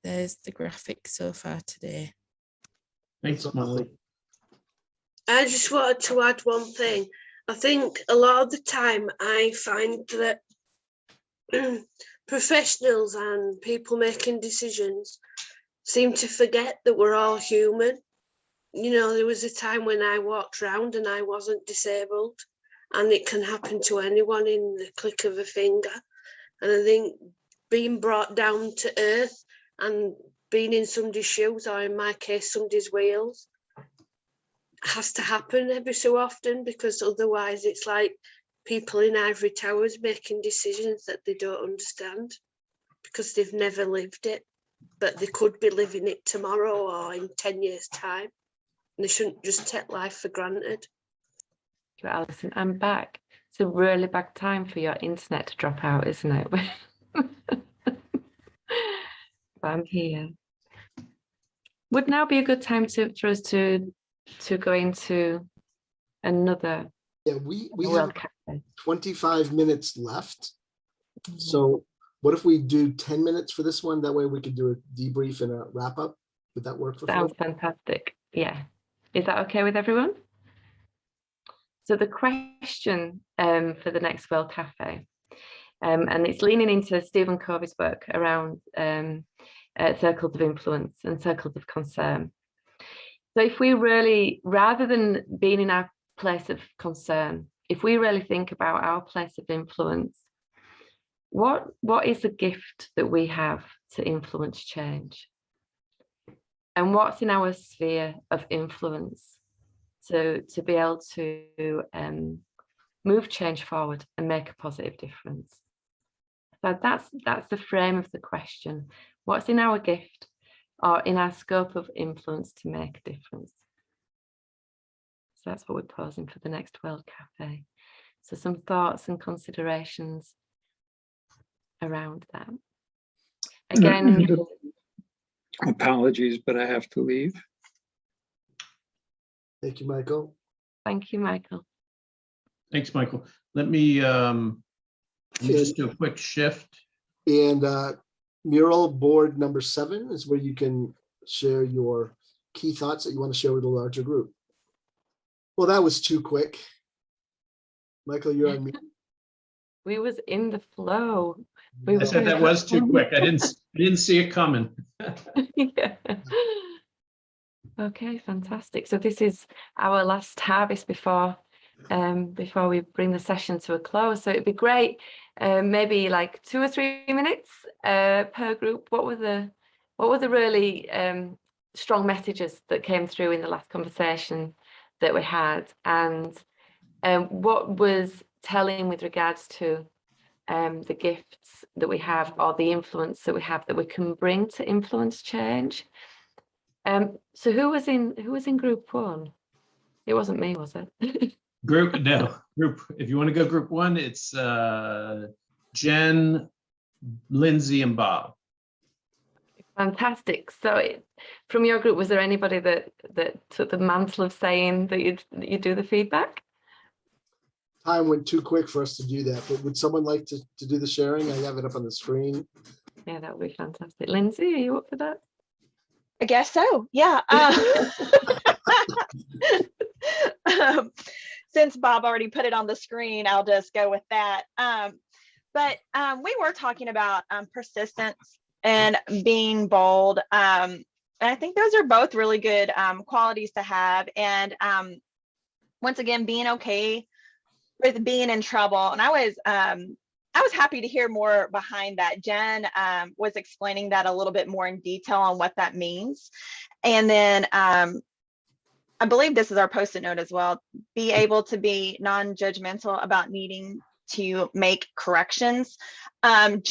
there's the graphic so far today. Thanks, Molly. I just wanted to add one thing. I think a lot of the time I find that professionals and people making decisions seem to forget that we're all human. You know, there was a time when I walked around and I wasn't disabled, and it can happen to anyone in the click of a finger. And I think being brought down to earth and being in somebody's shoes, or in my case, somebody's wheels, has to happen every so often, because otherwise it's like people in ivory towers making decisions that they don't understand because they've never lived it, but they could be living it tomorrow or in 10 years' time. And they shouldn't just take life for granted. Thank you, Alison. I'm back. It's a really bad time for your internet to drop out, isn't it? But I'm here. Would now be a good time for us to go into another. Yeah, we have 25 minutes left. So what if we do 10 minutes for this one? That way we could do a debrief and a wrap up. Would that work for Sounds folks? fantastic. Yeah. Is that okay with everyone? So the question for the next World Cafe, and it's leaning into Stephen Covey's work around circles of influence and circles of concern. So if we really, rather than being in our place of concern, if we really think about our place of influence, what is the gift that we have to influence change? And what's in our sphere of influence to be able to move change forward and make a positive difference? So that's the frame of the question. What's in our gift or in our scope of influence to make a difference? So that's what we're posing for the next World Cafe. So some thoughts and considerations around that. Again, apologies, but I have to leave. Thank you, Michael. Thank you, Michael. Thanks, Michael. Let me just do a quick shift. And mural board number 7 is where you can share your key thoughts that you want to share with a larger group. Well, that was too quick. Michael, you're on mute. We was in the flow. I said that was too quick. I didn't see it coming. Yeah. Okay, fantastic. So this is our last harvest before we bring the session to a close. So it'd be great, maybe like 2 or 3 minutes per group. What were the really strong messages that came through in the last conversation that we had, and what was telling with regards to the gifts that we have or the influence that we have that we can bring to influence change. So who was in group one? It wasn't me, was it? Group, no, group. If you want to go group one, it's Jen, Lindsay, and Bob. Fantastic. So from your group, was there anybody that took the mantle of saying that you do the feedback? Time went too quick for us to do that, but would someone like to do the sharing? I have it up on the screen. Yeah, that would be fantastic. Lindsay, are you up for that? I guess so. Yeah. Since Bob already put it on the screen, I'll just go with that. But we were talking about persistence and being bold. And I think those are both really good qualities to have. And once again, being okay with being in trouble. And I was happy to hear more behind that. Jen was explaining that a little bit more in detail on what that means. And then I believe this is our post-it note as well, be able to be non-judgmental about needing to make corrections. You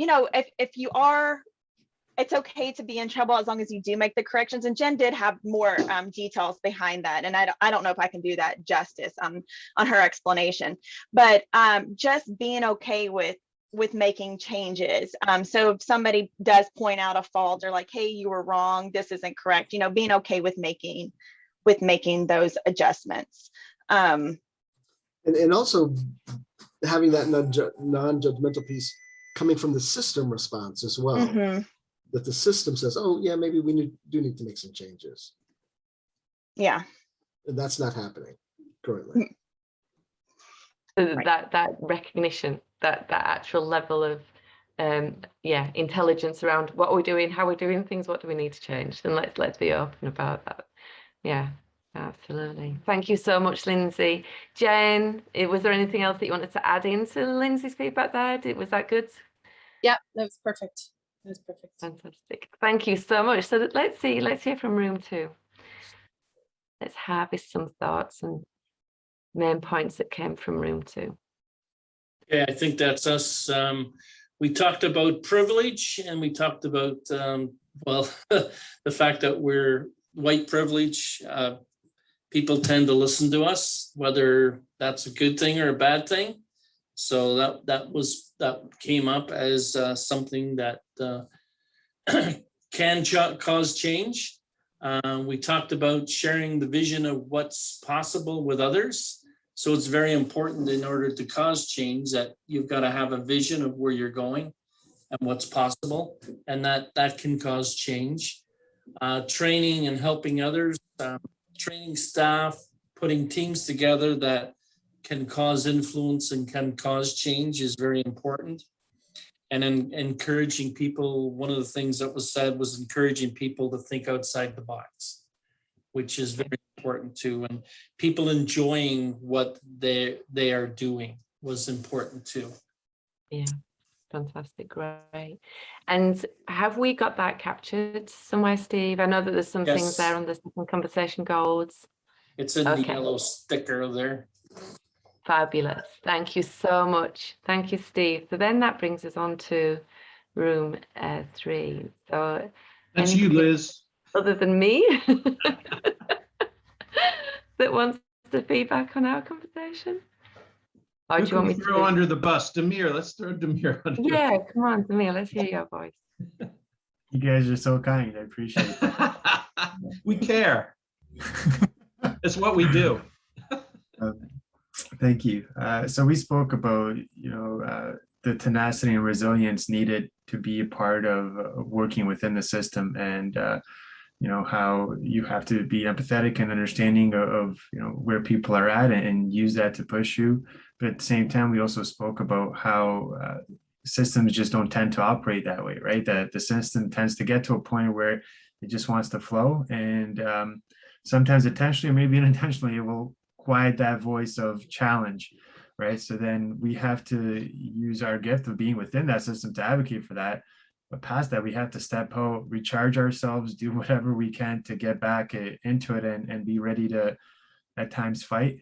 know, if you are, it's okay to be in trouble as long as you do make the corrections. And Jen did have more details behind that. And I don't know if I can do that justice on her explanation, but just being okay with making changes. So if somebody does point out a fault or like, hey, you were wrong, this isn't correct, you know, being okay with making those adjustments. And also having that non-judgmental piece coming from the system response as well. Mm-hmm. That the system says, oh yeah, maybe we do need to make some changes. Yeah. And that's not happening currently. So that recognition, that actual level of intelligence around what we're doing, how we're doing things, what do we need to change, and let's be open about that. Yeah, absolutely. Thank you so much, Lindsay. Jen, was there anything else that you wanted to add into Lindsay's feedback there? Was that good? Yeah, that was perfect. That was perfect. Fantastic. Thank you so much. So let's hear from room two. Let's harvest some thoughts and main points that came from room two. Yeah, I think that's us. We talked about privilege, and we talked about, well, the fact that we're white privilege. People tend to listen to us, whether that's a good thing or a bad thing. So that came up as something that can cause change. We talked about sharing the vision of what's possible with others. So it's very important in order to cause change that you've got to have a vision of where you're going and what's possible, and that can cause change. Training and helping others, training staff, putting teams together that can cause influence and can cause change is very important. And then encouraging people, one of the things that was said was encouraging people to think outside the box, which is very important too. And people enjoying what they are doing was important too. Yeah, fantastic, great. And have we got that captured somewhere, Steve? I know that there's some things there on the second conversation goals. It's in the yellow sticker there. Fabulous. Thank you so much. Thank you, Steve. So then that brings us on to room 3. So that's you, Liz. Other than me that wants the feedback on our conversation? Or do you want me to throw under the bus? Demir, let's throw Demir under. Yeah, come on, Demir, let's hear your voice. You guys are so kind. I appreciate that. We care. It's what we do. Thank you. So we spoke about, the tenacity and resilience needed to be a part of working within the system, and how you have to be empathetic and understanding of where people are at and use that to push you. But at the same time, we also spoke about how systems just don't tend to operate that way, right? That the system tends to get to a point where it just wants to flow, and sometimes intentionally or maybe unintentionally, it will quiet that voice of challenge, right? So then we have to use our gift of being within that system to advocate for that. But past that, we have to step out, recharge ourselves, do whatever we can to get back into it and be ready to at times fight.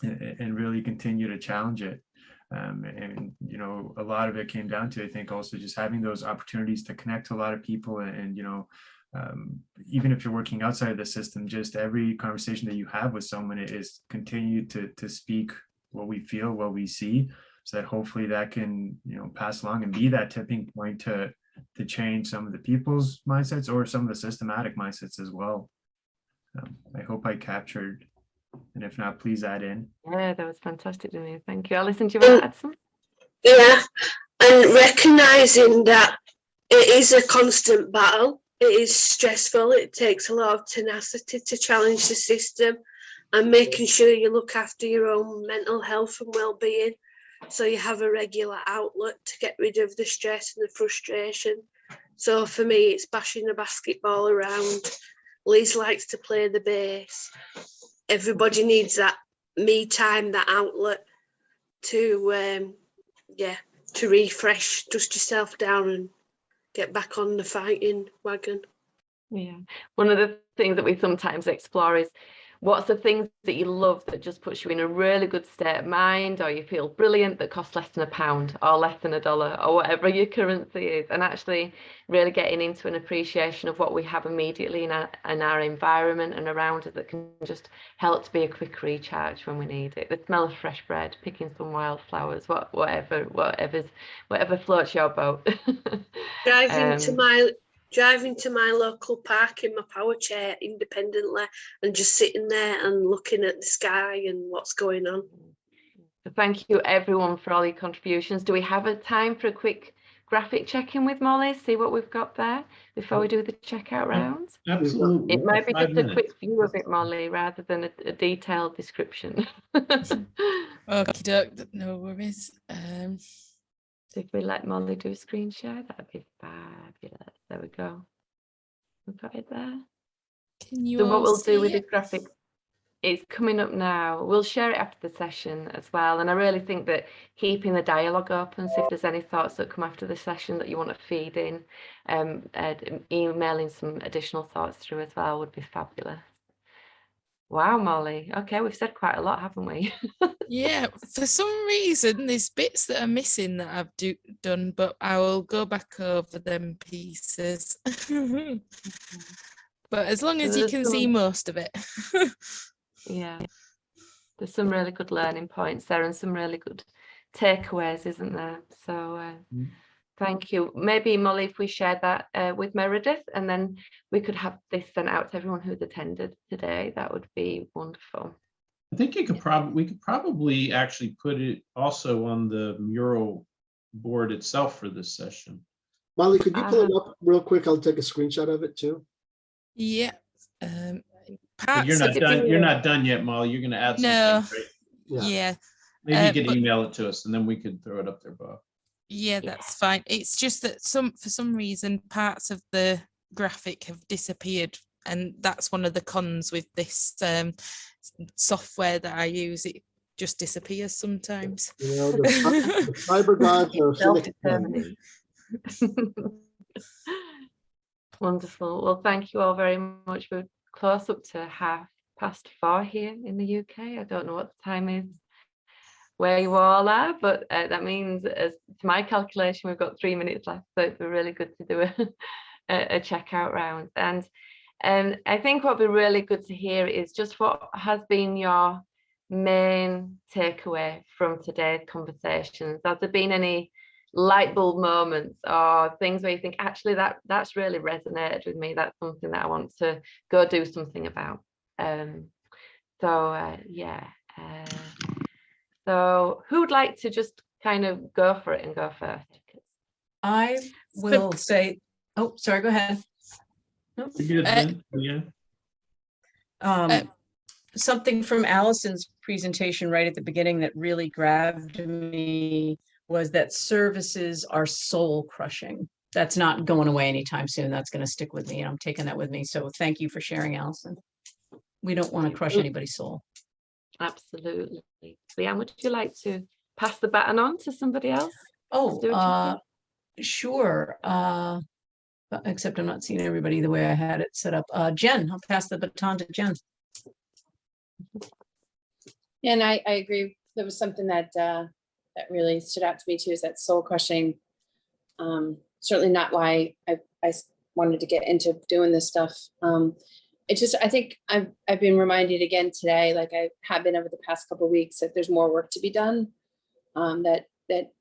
and really continue to challenge it. And you know, a lot of it came down to, I think, also just having those opportunities to connect to a lot of people, and you know, even if you're working outside of the system, just every conversation that you have with someone is continue to speak what we feel, what we see, so that hopefully that can, you know, pass along and be that tipping point to change some of the people's mindsets or some of the systematic mindsets as well. I hope I captured, and if not, please add in. Yeah, that was fantastic, Denise. Thank you. Alison, do you want to add some? Yeah, and recognizing that it is a constant battle. It is stressful. It takes a lot of tenacity to challenge the system, and making sure you look after your own mental health and well-being, so you have a regular outlet to get rid of the stress and the frustration. So for me, it's bashing the basketball around. Liz likes to play the bass. Everybody needs that me time, that outlet to to refresh, dust yourself down and get back on the fighting wagon. Yeah, one of the things that we sometimes explore is what's the things that you love that just puts you in a really good state of mind, or you feel brilliant, that cost less than £1 or less than $1 or whatever your currency is, and actually really getting into an appreciation of what we have immediately in our environment and around us that can just help to be a quick recharge when we need it. The smell of fresh bread, picking some wildflowers, whatever floats your boat. Driving to my local park in my power chair independently and just sitting there and looking at the sky and what's going on. So thank you everyone for all your contributions. Do we have a time for a quick graphic check-in with Molly? See what we've got there before we do the checkout round? Absolutely. It might be just 5 a quick minutes. view of it, Molly, rather than a detailed description. Okay, no worries. So if we let Molly do a screen share, that'd be fabulous. There we go. We've got it there. Can you So what all we'll do see with it? this graphic, it's coming up now. We'll share it after the session as well. And I really think that keeping the dialogue open, so if there's any thoughts that come after the session that you want to feed in, emailing some additional thoughts through as well would be fabulous. Wow, Molly. Okay, we've said quite a lot, haven't we? Yeah, for some reason there's bits that are missing that I've done, but I will go back over them pieces. But as long as you can see most of it. Yeah, there's some really good learning points there and some really good takeaways, isn't there? So thank you. Maybe, Molly, if we share that with Meredith, and then we could have this sent out to everyone who's attended today, that would be wonderful. I think we could probably actually put it also on the mural board itself for this session. Molly, could you pull it up real quick? I'll take a screenshot of it too. Yeah. But you're not done. You're not done yet, Molly. You're going to add something, right? Yeah. Maybe you could email it to us, and then we could throw it up there, Bob. Yeah, that's fine. It's just that for some reason parts of the graphic have disappeared, and that's one of the cons with this software that I use. It just disappears sometimes. You know, the cyber gods are self-determining. Wonderful. Well, thank you all very much. We're close up to 4:30 here in the UK. I don't know what the time is where you all are, but that means, as to my calculation, we've got 3 minutes left, so it'd be really good to do a checkout round. And I think what would be really good to hear is just what has been your main takeaway from today's conversations. Has there been any light bulb moments or things where you think, actually, that's really resonated with me, that's something that I want to go do something about? So who'd like to just kind of go for it and go first? I will say, oh, sorry, go ahead. Something from Allison's presentation right at the beginning that really grabbed me was that services are soul crushing. That's not going away anytime soon. That's going to stick with me, and I'm taking that with me. So thank you for sharing, Allison. We don't want to crush anybody's soul. Absolutely. Leanne, would you like to pass the baton on to somebody else? Oh, sure. Except I'm not seeing everybody the way I had it set up. Jen, I'll pass the baton to Jen. And I agree. There was something that that really stood out to me too, is that soul crushing. Certainly not why I wanted to get into doing this stuff. It's just, I think I've been reminded again today, like I have been over the past couple of weeks, that there's more work to be done. That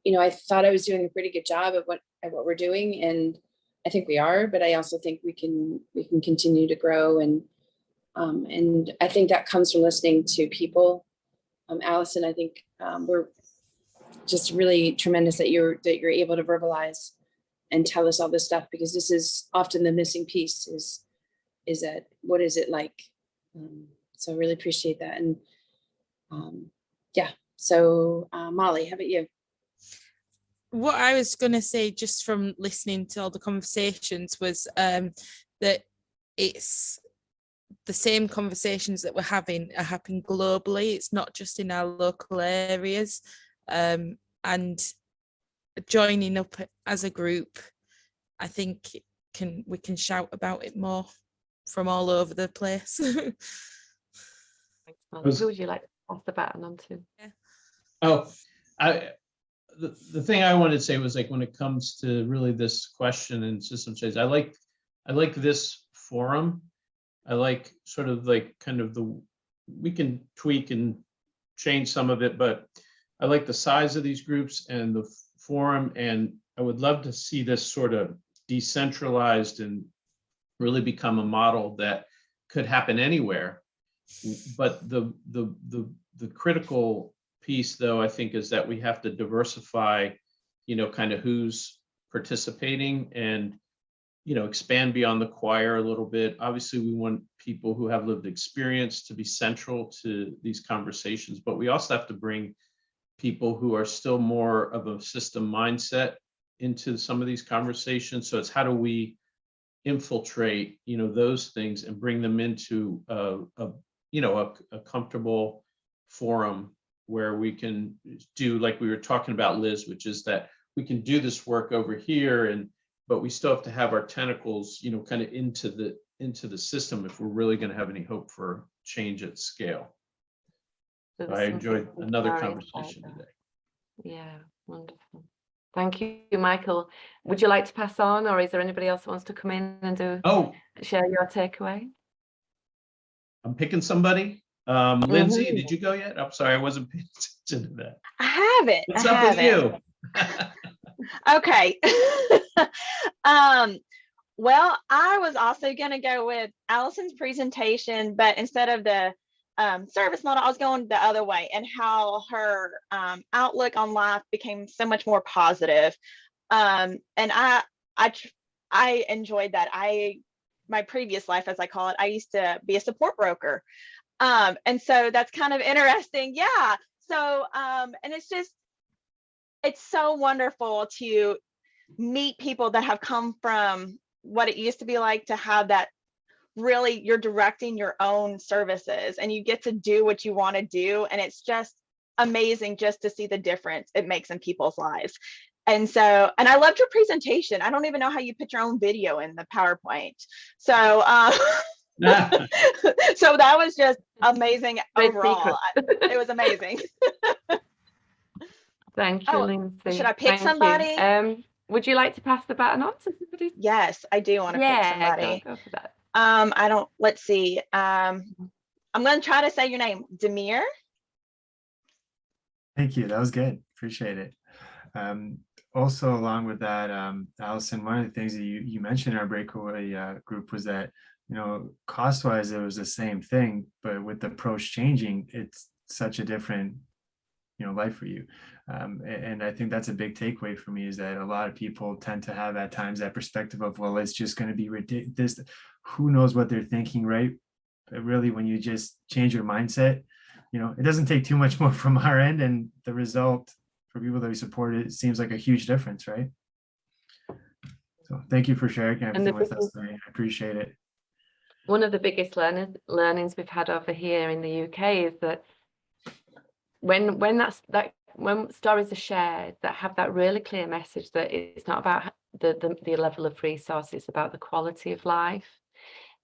you know, I thought I was doing a pretty good job at what we're doing, and I think we are, but I also think we can continue to grow, and I think that comes from listening to people. Allison, I think we're just really tremendous that you're able to verbalize and tell us all this stuff, because this is often the missing piece, is that what is it like? So I really appreciate that. And yeah, so Molly, how about you? What I was going to say, just from listening to all the conversations, was that it's the same conversations that we're having are happening globally. It's not just in our local areas. And joining up as a group, I think we can shout about it more from all over the place. Thanks, Molly. Who would you like to pass the baton on to? Oh, the thing I wanted to say was, like, when it comes to really this question and system change, I like this forum. I like sort of like kind of we can tweak and change some of it, but I like the size of these groups and the forum, and I would love to see this sort of decentralized and really become a model that could happen anywhere. But the critical piece, though, I think, is that we have to diversify, you know, kind of who's participating, and, you know, expand beyond the choir a little bit. Obviously, we want people who have lived experience to be central to these conversations, but we also have to bring people who are still more of a system mindset into some of these conversations. So it's how do we infiltrate, you know, those things and bring them into a comfortable forum where we can do, like we were talking about, Liz, which is that we can do this work over here, but we still have to have our tentacles, you know, kind of into the system if we're really going to have any hope for change at scale. So I enjoyed another conversation today. Yeah, wonderful. Thank you, Michael. Would you like to pass on, or is there anybody else who wants to come in and share your takeaway? I'm picking somebody. Lindsay, did you go yet? I'm sorry, I wasn't paying attention to that. I haven't. What's up with you? Okay. Well, I was also going to go with Allison's presentation, but instead of the service model, I was going the other way, and how her outlook on life became so much more positive. And I enjoyed that. My previous life, as I call it, I used to be a support broker. And so that's kind of interesting. Yeah. So, and it's so wonderful to meet people that have come from what it used to be like to have that. Really, you're directing your own services and you get to do what you want to do. And it's just amazing just to see the difference it makes in people's lives. And so, and I loved your presentation. I don't even know how you put your own video in the PowerPoint. So, so that was just amazing overall. It was amazing. Thank you, Lindsay. Should I pick somebody? Would you like to pass the baton on to somebody? Yes, I do want to pick somebody. Go for that. Let's see. I'm going to try to say your name. Demir. Thank you. That was good. Appreciate it. Also, along with that, Allison, one of the things that you mentioned in our breakaway group was that, you know, cost-wise, it was the same thing, but with the approach changing, it's such a different, you know, life for you. And I think that's a big takeaway for me, is that a lot of people tend to have at times that perspective of, well, it's just going to be ridiculous. Who knows what they're thinking, right? But really, when you just change your mindset, you know, it doesn't take too much more from our end, and the result for people that we support, it seems like a huge difference, right? So thank you for sharing everything with us today. I appreciate it. One of the biggest learnings we've had over here in the UK is that when stories are shared that have that really clear message that it's not about the level of resource, it's about the quality of life,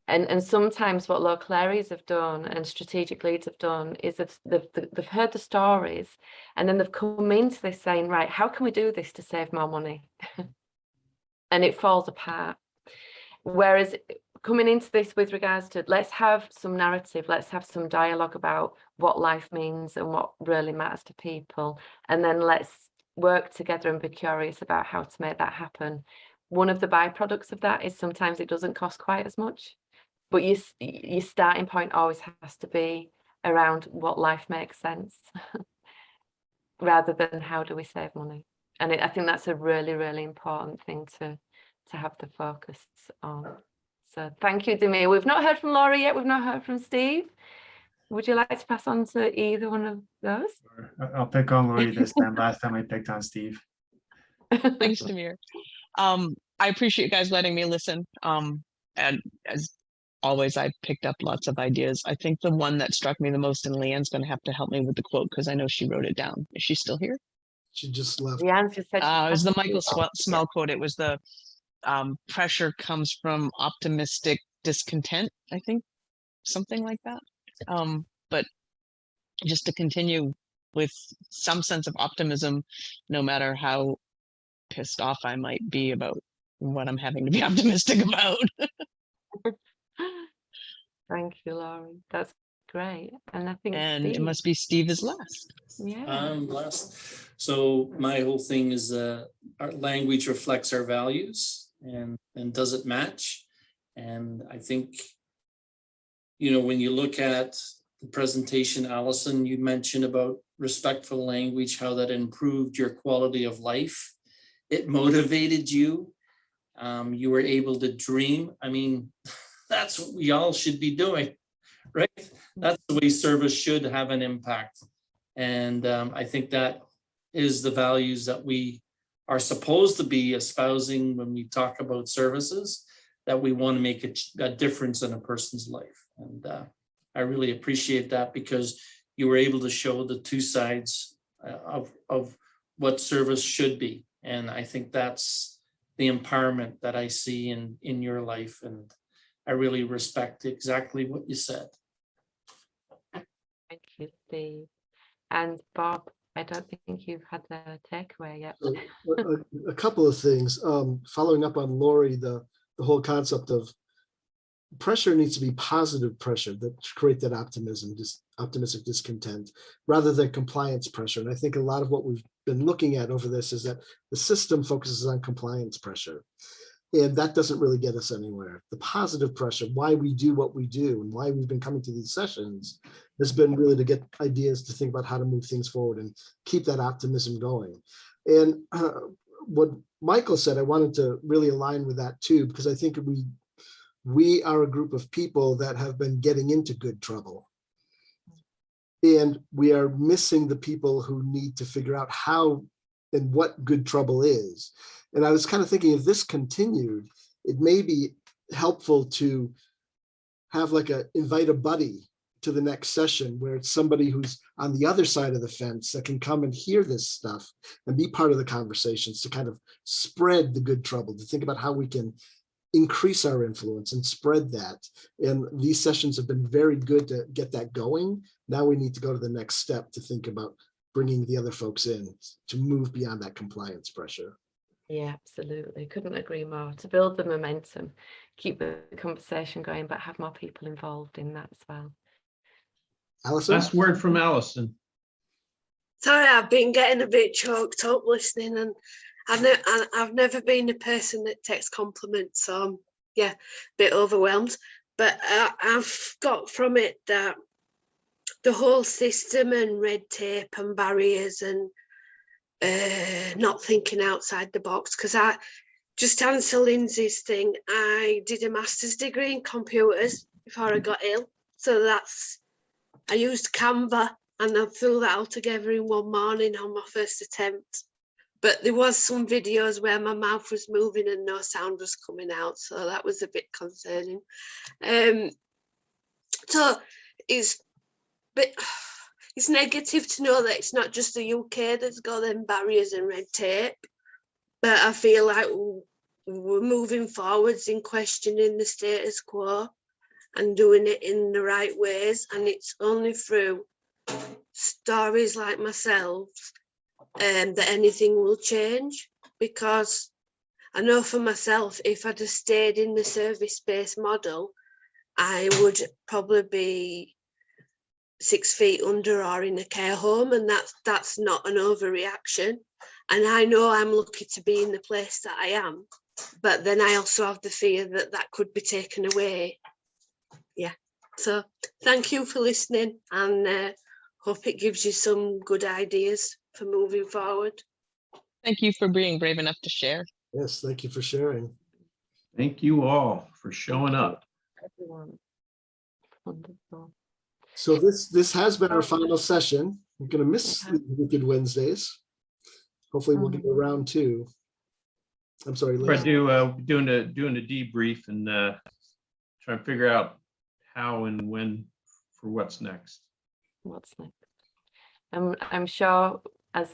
And sometimes what local areas have done and strategic leads have done is they've heard the stories, and then they've come into this saying, right, how can we do this to save more money? And it falls apart. Whereas coming into this with regards to, let's have some narrative, let's have some dialogue about what life means and what really matters to people, and then let's work together and be curious about how to make that happen. One of the byproducts of that is sometimes it doesn't cost quite as much, but your starting point always has to be around what life makes sense rather than how do we save money. And I think that's a really, really important thing to have the focus on. So thank you, Demi. We've not heard from Laura yet. We've not heard from Steve. Would you like to pass on to either one of those? I'll pick on Lori this time. Last time I picked on Steve. Thanks, Demir. I appreciate you guys letting me listen. And as always, I picked up lots of ideas. I think the one that struck me the most, and Leanne's going to have to help me with the quote because I know she wrote it down. Is she still here? She just left. Leanne just said it was the Michael Smell quote. It was the pressure comes from optimistic discontent, I think, something like that. But just to continue with some sense of optimism, no matter how pissed off I might be about what I'm having to be optimistic about. Thank you, Laurie. That's great. And I think it must be Steve is last. Yeah. I'm last. So my whole thing is our language reflects our values, and does it match? And I think, you know, when you look at the presentation, Allison, you mentioned about respectful language, how that improved your quality of life. It motivated you. You were able to dream. I mean, that's what we all should be doing, right? That's the way service should have an impact. And I think that is the values that we are supposed to be espousing when we talk about services, that we want to make a difference in a person's life. And I really appreciate that, because you were able to show the two sides of what service should be. And I think that's the empowerment that I see in your life. And I really respect exactly what you said. Thank you, Steve. And Bob, I don't think you've had the takeaway yet. A couple of things. Following up on Lori, the whole concept of pressure needs to be positive pressure that create that optimism, optimistic discontent, rather than compliance pressure. And I think a lot of what we've been looking at over this is that the system focuses on compliance pressure. And that doesn't really get us anywhere. The positive pressure, why we do what we do and why we've been coming to these sessions, has been really to get ideas to think about how to move things forward and keep that optimism going. And what Michael said, I wanted to really align with that too, because I think we are a group of people that have been getting into good trouble. And we are missing the people who need to figure out how and what good trouble is. And I was kind of thinking, if this continued, it may be helpful to have like invite a buddy to the next session, where it's somebody who's on the other side of the fence that can come and hear this stuff and be part of the conversations, to kind of spread the good trouble, to think about how we can increase our influence and spread that. And these sessions have been very good to get that going. Now we need to go to the next step to think about bringing the other folks in to move beyond that compliance pressure. Yeah, absolutely. Couldn't agree more. To build the momentum, keep the conversation going, but have more people involved in that as well. Allison? Last word from Allison. Sorry, I've been getting a bit choked up listening, and I've never been a person that takes compliments, so I'm, yeah, a bit overwhelmed. But I've got from it that the whole system and red tape and barriers and not thinking outside the box, because I just to answer Lindsay's thing, I did a master's degree in computers before I got ill, so I used Canva and I threw that all together in one morning on my first attempt. But there was some videos where my mouth was moving and no sound was coming out, so that was a bit concerning. So it's negative to know that it's not just the UK that's got them barriers and red tape, but I feel like we're moving forwards in questioning the status quo. and doing it in the right ways. And it's only through stories like myself that anything will change, because I know for myself, if I'd have stayed in the service-based model, I would probably be 6 feet under or in a care home, and that's not an overreaction. And I know I'm lucky to be in the place that I am, but then I also have the fear that that could be taken away. Yeah, so thank you for listening, and hope it gives you some good ideas for moving forward. Thank you for being brave enough to share. Yes, thank you for sharing. Thank you all for showing up. Everyone. Wonderful. So this has been our final session. We're going to miss the Wicked Wednesdays. Hopefully we'll get around to. I'm sorry, We're Liz. doing a debrief and try and figure out how and when for what's next. What's next? I'm sure as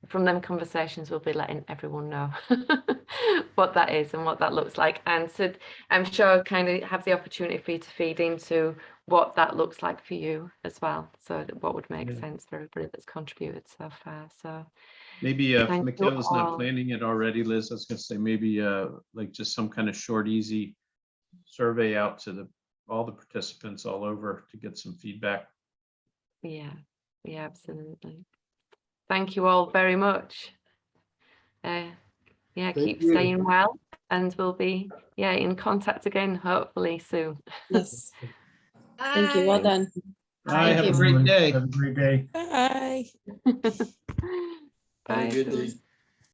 from them conversations we'll be letting everyone know what that is and what that looks like, and so I'm sure kind of have the opportunity for you to feed into what that looks like for you as well, so what would make sense for everybody that's contributed so far. So maybe if thank you Michaela's not all. planning it already, Liz, I was going to say maybe like just some kind of short, easy survey out to all the participants all over to get some feedback. Yeah, absolutely. Thank you all very much. Yeah, keep staying well, and we'll be in contact again hopefully soon. Yes. Thank you. Well done. Bye. Have a great day. Have a great day. Bye. Have a good day.